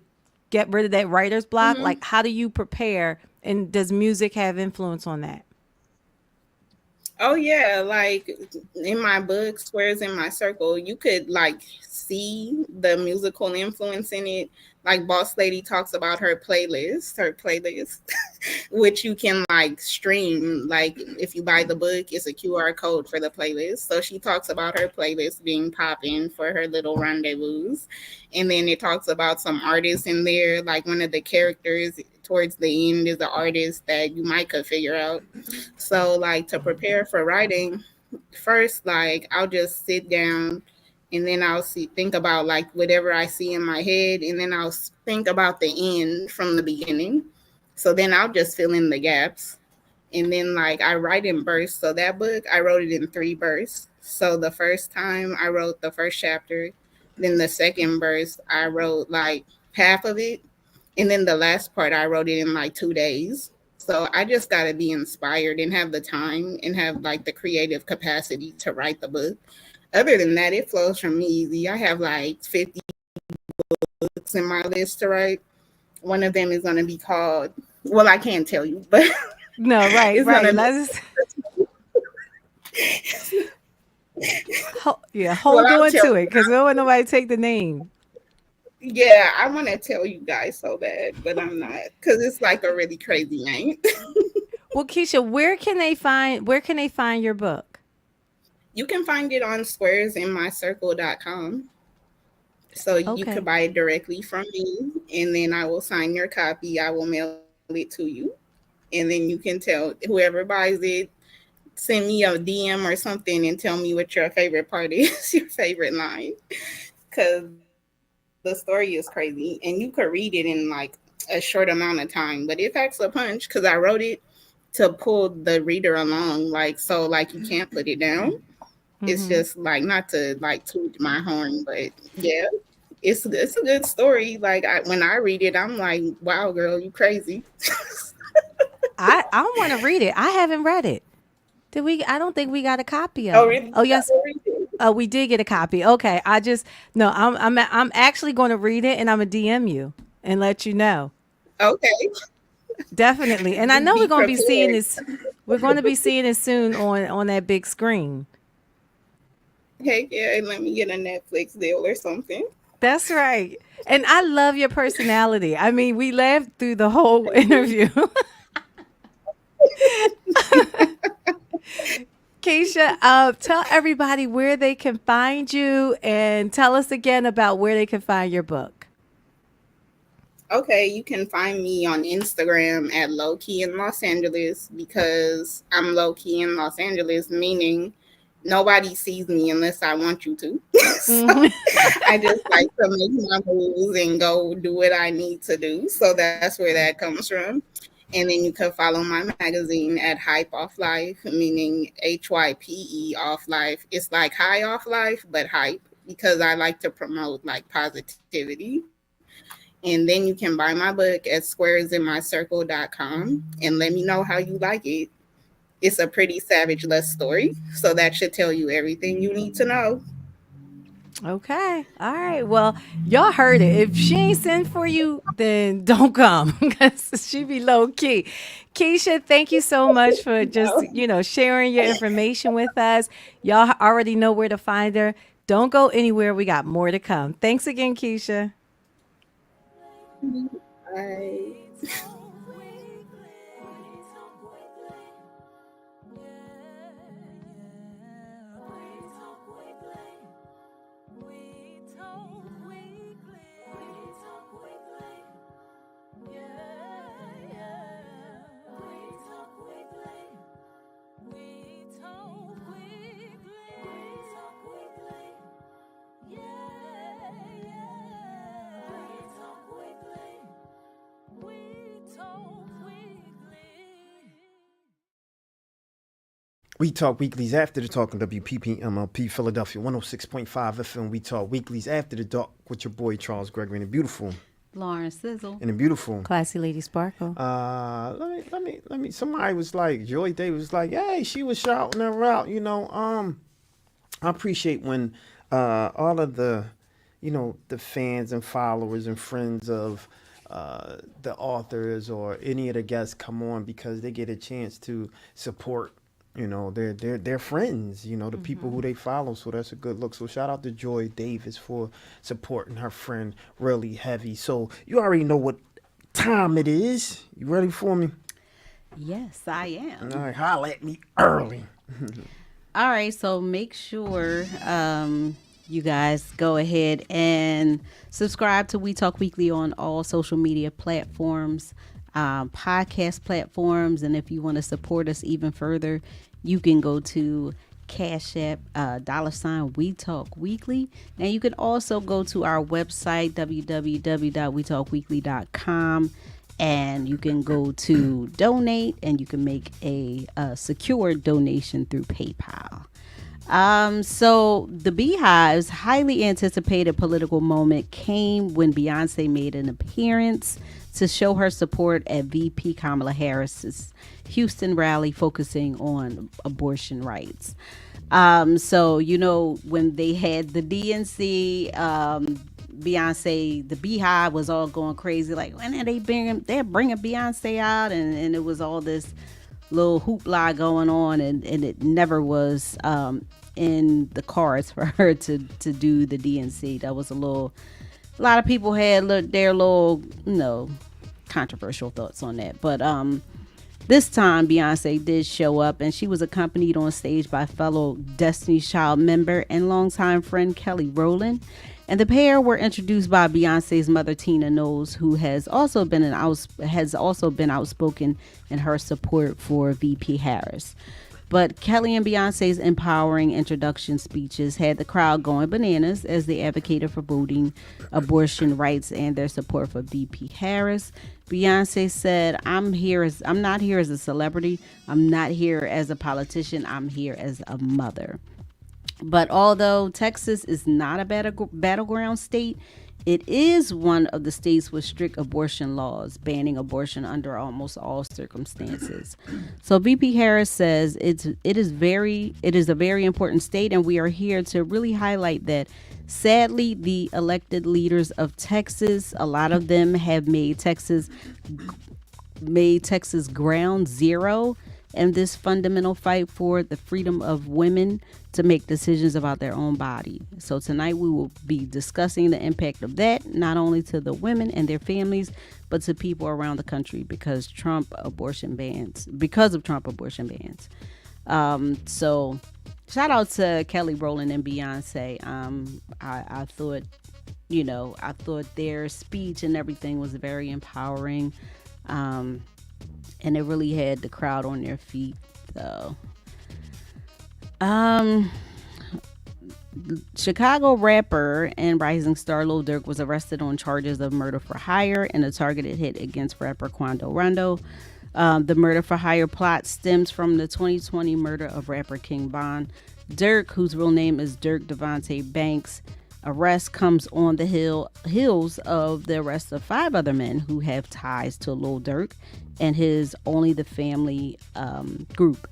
get rid of that writer's block? Like, how do you prepare? And does music have influence on that? Oh yeah, like in my book, Squares in My Circle, you could like see the musical influence in it. Like Boss Lady talks about her playlist, which you can like stream. Like if you buy the book, it's a QR code for the playlist. So she talks about her playlist being popping for her little rendezvous. And then it talks about some artists in there, like one of the characters towards the end is the artist that you might could figure out. So like to prepare for writing, first like I'll just sit down and then think about like whatever I see in my head, and then I'll think about the end from the beginning. So then I'll just fill in the gaps. And then like I write in bursts. So that book, I wrote it in 3 bursts. So the first time I wrote the first chapter, then the second burst, I wrote like half of it. And then the last part, I wrote it in like 2 days. So I just got to be inspired and have the time and have like the creative capacity to write the book. Other than that, it flows from me easy. I have like 50 books in my list to write. One of them is going to be called, well, I can't tell you, but No, right, it's right. gonna- Let's hold Well, I'll on tell to it because we don't want nobody to take the name. Yeah, I want to tell you guys so bad, but I'm not, because it's like a really crazy name. Well, Keisha, where can they find your book? You can find it on squaresinmycircle.com. So you Okay. can buy it directly from me, and then I will sign your copy. I will mail it to you. And then you can tell whoever buys it, send me a DM or something and tell me what your favorite part is, your favorite line. Because the story is crazy. And you could read it in like a short amount of time. But it packs a punch because I wrote it to pull the reader along. Like, so like you can't put it down. It's Mhm. just like, not to like toot my horn, but yeah, it's a good story. Like when I read it, I'm like, wow, girl, you crazy. I want to read it. I haven't read it. Did we? I don't think we got a copy of Oh, it. really? Oh, yes. I'll read it. Oh, we did get a copy. Okay. I'm actually going to read it and I'm gonna DM you and let you know. Okay. Definitely. And I know Be we're going to be seeing prepared. this. We're going to be seeing it soon on that big screen. Heck yeah, and let me get a Netflix deal or something. That's right. And I love your personality. I mean, we laughed through the whole interview. Keisha, tell everybody where they can find you and tell us again about where they can find your book. Okay, you can find me on Instagram at Low Key in Los Angeles, because I'm low key in Los Angeles, meaning nobody sees me unless I want you to. So I just like to make my moves and go do what I need to do. So that's where that comes from. And then you can follow my magazine at Hype Off Life, meaning HYPE Off Life. It's like high off life, but hype, because I like to promote like positivity. And then you can buy my book at squaresinmycircle.com and let me know how you like it. It's a pretty savage lust story, so that should tell you everything you need to know. Okay. All right. Well, y'all heard it. If she ain't sent for you, then don't come because she be low key. Keisha, thank you so much for just, sharing your information with us. Y'all already know where to find her. Don't go anywhere. We got more to come. Thanks again, Keisha. Bye. We Talk Weeklies after the talk on WPPMLP Philadelphia 106.5 FM. We Talk Weeklies after the dark with your boy Charles Gregory and the beautiful Lauren Sizzle. Classy Lady Sparkle. Let me. Somebody was like, Joy Davis was like, hey, she was shouting her out. I appreciate when all of the, the fans and followers and friends of the authors or any of the guests come on because they get a chance to support. Their friends, the people who they follow. So that's a good look. So shout out to Joy Davis for supporting her friend really heavy. So you already know what time it is. You ready for me? Yes, I am. All right, holla at me early. All right, so make sure you guys go ahead and subscribe to We Talk Weekly on all social media platforms, podcast platforms. And if you want to support us even further, you can go to Cash App, $ We Talk Weekly. And you can also go to our website, www.wetalkweekly.com, and you can go to donate, and you can make a secure donation through PayPal. So the Beehive's highly anticipated political moment came when Beyonce made an appearance to show her support at VP Kamala Harris's Houston rally focusing on abortion rights. So, you know, when they had the DNC, Beyonce, the Beehive was all going crazy. Like, when are they're bringing Beyonce out? And it was all this little hoopla going on. And it never was in the cards for her to do the DNC. That was a lot of people had their little, controversial thoughts on that. But this time Beyonce did show up, and she was accompanied on stage by fellow Destiny's Child member and longtime friend Kelly Rowland. And the pair were introduced by Beyonce's mother, Tina Knowles, who has also been outspoken in her support for VP Harris. But Kelly and Beyonce's empowering introduction speeches had the crowd going bananas as they advocated for voting abortion rights and their support for VP Harris. Beyonce said, I'm not here as a celebrity. I'm not here as a politician. I'm here as a mother. But although Texas is not a battleground state, it is one of the states with strict abortion laws, banning abortion under almost all circumstances. So VP Harris says it is a very important state, and we are here to really highlight that. Sadly, the elected leaders of Texas, a lot of them have made Texas ground zero in this fundamental fight for the freedom of women to make decisions about their own body. So tonight we will be discussing the impact of that, not only to the women and their families, but to people around the country because of Trump abortion bans. So shout out to Kelly Rowland and Beyonce. I thought their speech and everything was very empowering. And it really had the crowd on their feet. So, Chicago rapper and rising star Lil Durk was arrested on charges of murder for hire in a targeted hit against rapper Quando Rondo. The murder for hire plot stems from the 2020 murder of rapper King Von. Durk, whose real name is Dirk Devontae Banks, arrest comes on the heels of the arrest of 5 other men who have ties to Lil Durk and his Only the Family group.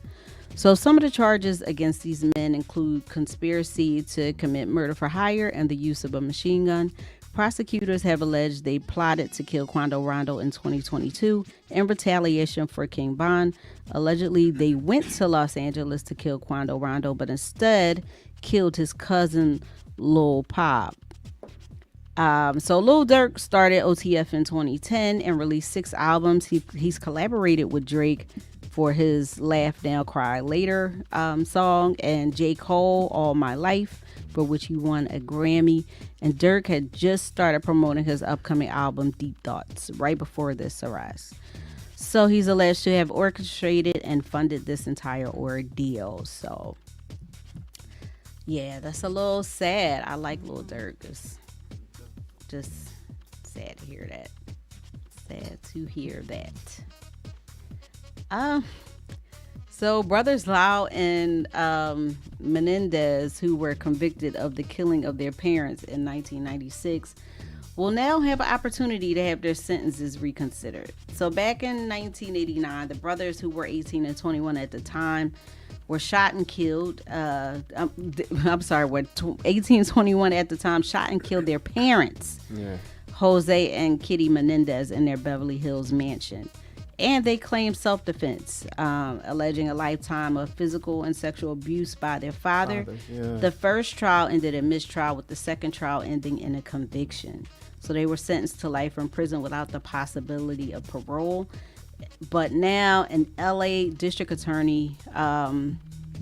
So some of the charges against these men include conspiracy to commit murder for hire and the use of a machine gun. Prosecutors have alleged they plotted to kill Quando Rondo in 2022 in retaliation for King Von. Allegedly, they went to Los Angeles to kill Quando Rondo, but instead killed his cousin Lil Pop. So Lil Durk started OTF in 2010 and released 6 albums. He's collaborated with Drake for his Laugh Now Cry Later song, and J. Cole, All My Life, for which he won a Grammy. And Durk had just started promoting his upcoming album Deep Thoughts right before this arrest. So he's alleged to have orchestrated and funded this entire ordeal. So yeah, that's a little sad. I like Lil Durk. It's just sad to hear that. So brothers Lau and Menendez, who were convicted of the killing of their parents in 1996, will now have an opportunity to have their sentences reconsidered. So back in 1989, the brothers, who were 18 and 21 at the time, were shot and killed. 18 and 21 at the time, shot and killed their parents, Jose and Kitty Menendez, in their Beverly Hills mansion. And they claimed self-defense, alleging a lifetime of physical and sexual abuse by their father. The first trial ended in mistrial, with the second trial ending in a conviction. So they were sentenced to life in prison without the possibility of parole. But now an LA District Attorney,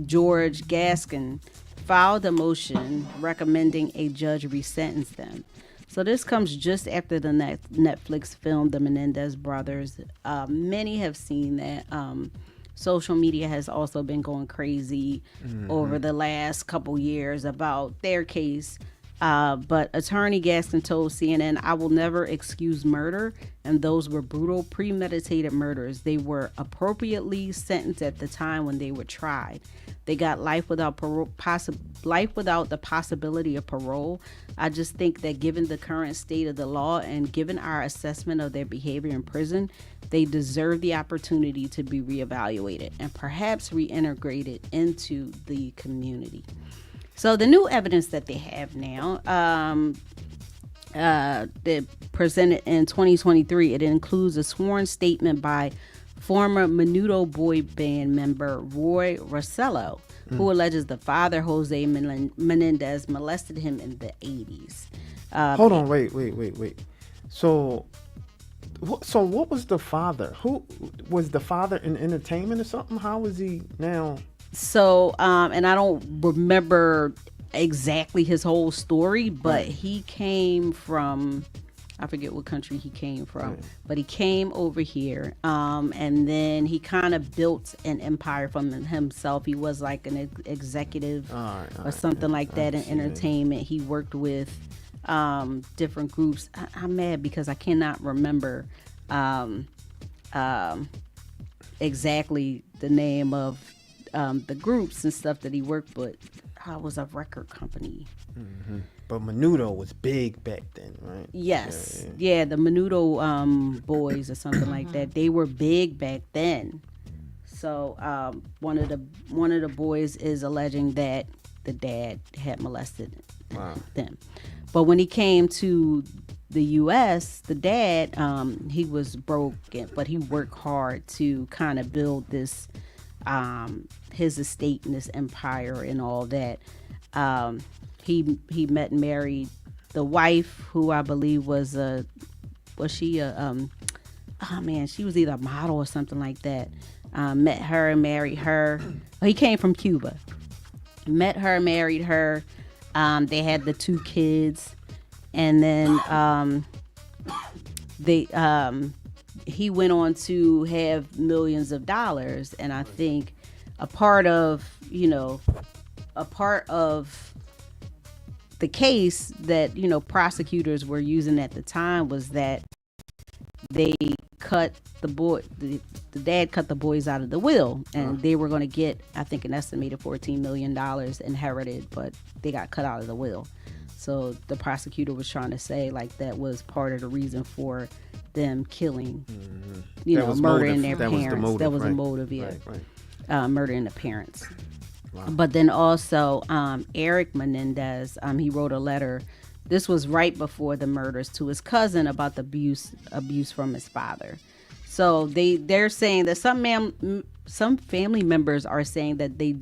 George Gaskin, filed a motion recommending a judge resentence them. So this comes just after the Netflix film The Menendez Brothers. Many have seen that. social media has also been going crazy over the last couple years about their case. But Attorney Gaston told CNN, "I will never excuse murder, and those were brutal, premeditated murders. They were appropriately sentenced at the time when they were tried. They got life without parole, life without the possibility of parole. I just think that given the current state of the law and given our assessment of their behavior in prison, they deserve the opportunity to be reevaluated and perhaps reintegrated into the community." So the new evidence that they have now, that presented in 2023, it includes a sworn statement by former Menudo boy band member Roy Rossello, who alleges the father, Jose Menendez, molested him in the 80s. Hold on, wait. So what was the father? Who was the father in entertainment or something? How was he now? So, and I don't remember exactly his whole story, but he came from, I forget what country he came from, but he came over here, and then he kind of built an empire from himself. He was like an executive or something like that in entertainment. He worked with different groups. I'm mad because I cannot remember exactly the name of the groups and stuff that he worked with. It was a record company. But Menudo was big back then, right? Yes. Yeah, the Menudo boys or something like that. They were big back then. So one of the boys is alleging that the dad had molested them. But when he came to the U.S., the dad, he was broke, but he worked hard to kind of build this his estate and this empire and all that. He met and married the wife, who I believe she was either a model or something like that. Met her and married her. He came from Cuba. Met her, married her. They had the 2 kids, and then he went on to have millions of dollars. And I think a part of the case that, prosecutors were using at the time was that they cut the dad cut the boys out of the will, and they were going to get, I think, an estimated $14 million inherited, but they got cut out of the will. So the prosecutor was trying to say like that was part of the reason for them killing, murdering their parents. That was a motive, yeah. Right. Murdering the parents. Wow. But then also Eric Menendez, he wrote a letter. This was right before the murders, to his cousin about the abuse from his father. So they're saying that some family members are saying that they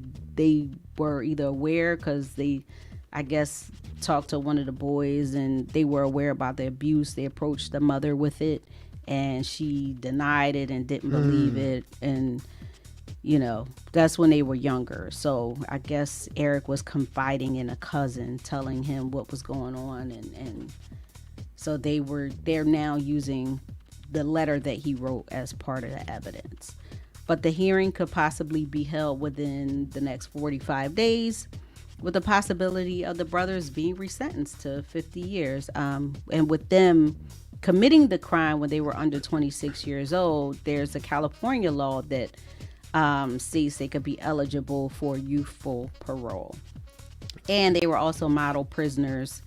were either aware because they, I guess, talked to one of the boys and they were aware about the abuse. They approached the mother with it and she denied it and didn't believe it. And, that's when they were younger. So I guess Eric was confiding in a cousin, telling him what was going on. And so they're now using the letter that he wrote as part of the evidence. But the hearing could possibly be held within the next 45 days, with the possibility of the brothers being resentenced to 50 years. And with them committing the crime when they were under 26 years old, there's a California law that states they could be eligible for youthful parole. And they were also model prisoners,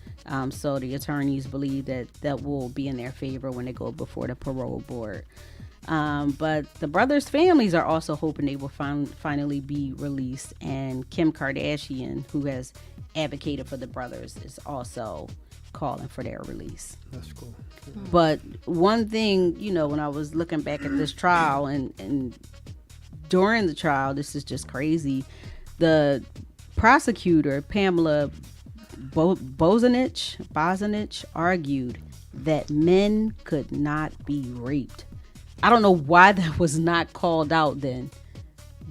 so the attorneys believe that will be in their favor when they go before the parole board. But the brothers' families are also hoping they will finally be released, and Kim Kardashian, who has advocated for the brothers, is also calling for their release. That's cool. But one thing, when I was looking back at this trial and during the trial, this is just crazy. The prosecutor, Pamela Bozanich, argued that men could not be raped. I don't know why that was not called out then,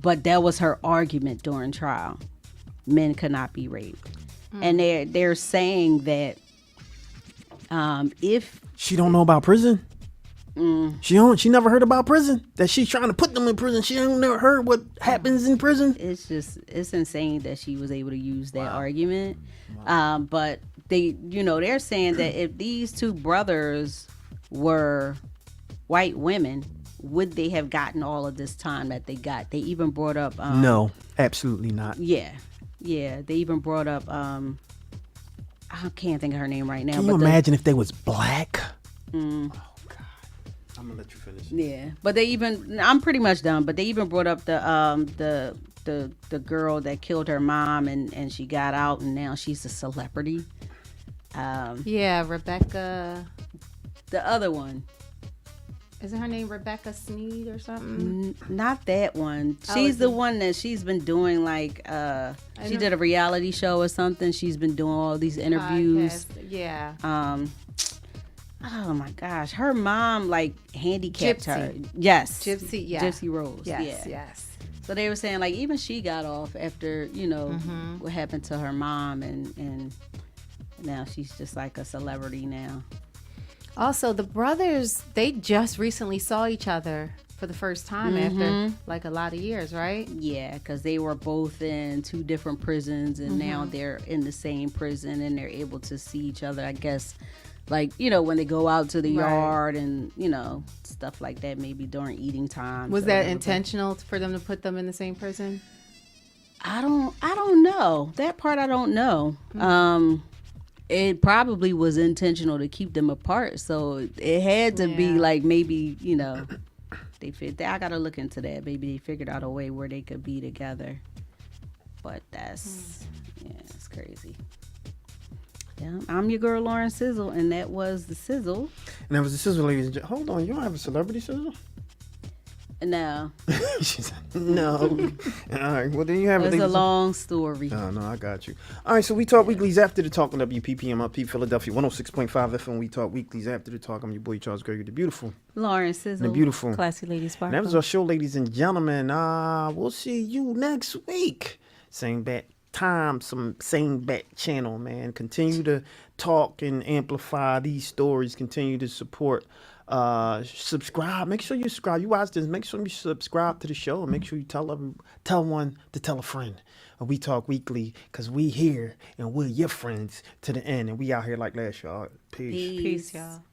but that was her argument during trial. Men could not be raped. And they're saying that if she don't know about prison. She never heard about prison. That she's trying to put them in prison. She ain't never heard what happens in prison. It's insane that she was able to use that argument. But they're saying that if these two brothers were white women, would they have gotten all of this time that they got? They even brought up No, absolutely not. Yeah, they even brought up I can't think of her name right now. Can you imagine if they was black? Oh God, I'm gonna let you finish. Yeah, but I'm pretty much done. But they even brought up the girl that killed her mom and she got out and now she's a celebrity. Yeah, Rebecca. The other one. Isn't her name Rebecca Sneed or something? Not that one. Oh, She's is the it? one that she's been doing she did a reality show or something. She's been doing all these interviews. Podcast. Yeah. Oh my gosh, her mom handicapped Gypsy. her. Yes. Gypsy, yeah. Gypsy Rose. Yes, yeah. yes. So they were saying even she got off after what happened to her mom and now she's just like a celebrity now. Also, the brothers, they just recently saw each other for the first time after a lot of years, right? Yeah, because they were both in two different prisons and now they're in the same prison and they're able to see each other, I guess, when they go out to the yard and, stuff like that, maybe during eating time. Was that intentional for them to put them in the same prison? I don't know. That part I don't know. It probably was intentional to keep them apart, so it had to be maybe they fit. I gotta look into that. Maybe they figured out a way where they could be together, but it's crazy. Yeah, I'm your girl Lauren Sizzle, and that was the Sizzle. And that was the Sizzle, ladies and gentlemen. Hold on, you don't have a celebrity Sizzle? No, She said, no. All right, well then you have it's a long story. No, I got you. All right, so we talk weeklies after the talk on WPPMLP Philadelphia 106.5 FM. We talk weeklies after the talk. I'm your boy Charles Gregory, the beautiful. Lauren Sizzle. The beautiful. Classy Lady And Sparkle. that was our show, ladies and gentlemen. We'll see you next week. Same bat time, same bat channel, man. Continue to talk and amplify these stories. Continue to support. Subscribe. Make sure you subscribe. You watch this. Make sure you subscribe to the show and make sure you tell one to tell a friend. We talk weekly because we here and we're your friends to the end. And we out here like last, y'all. Peace. Peace, y'all.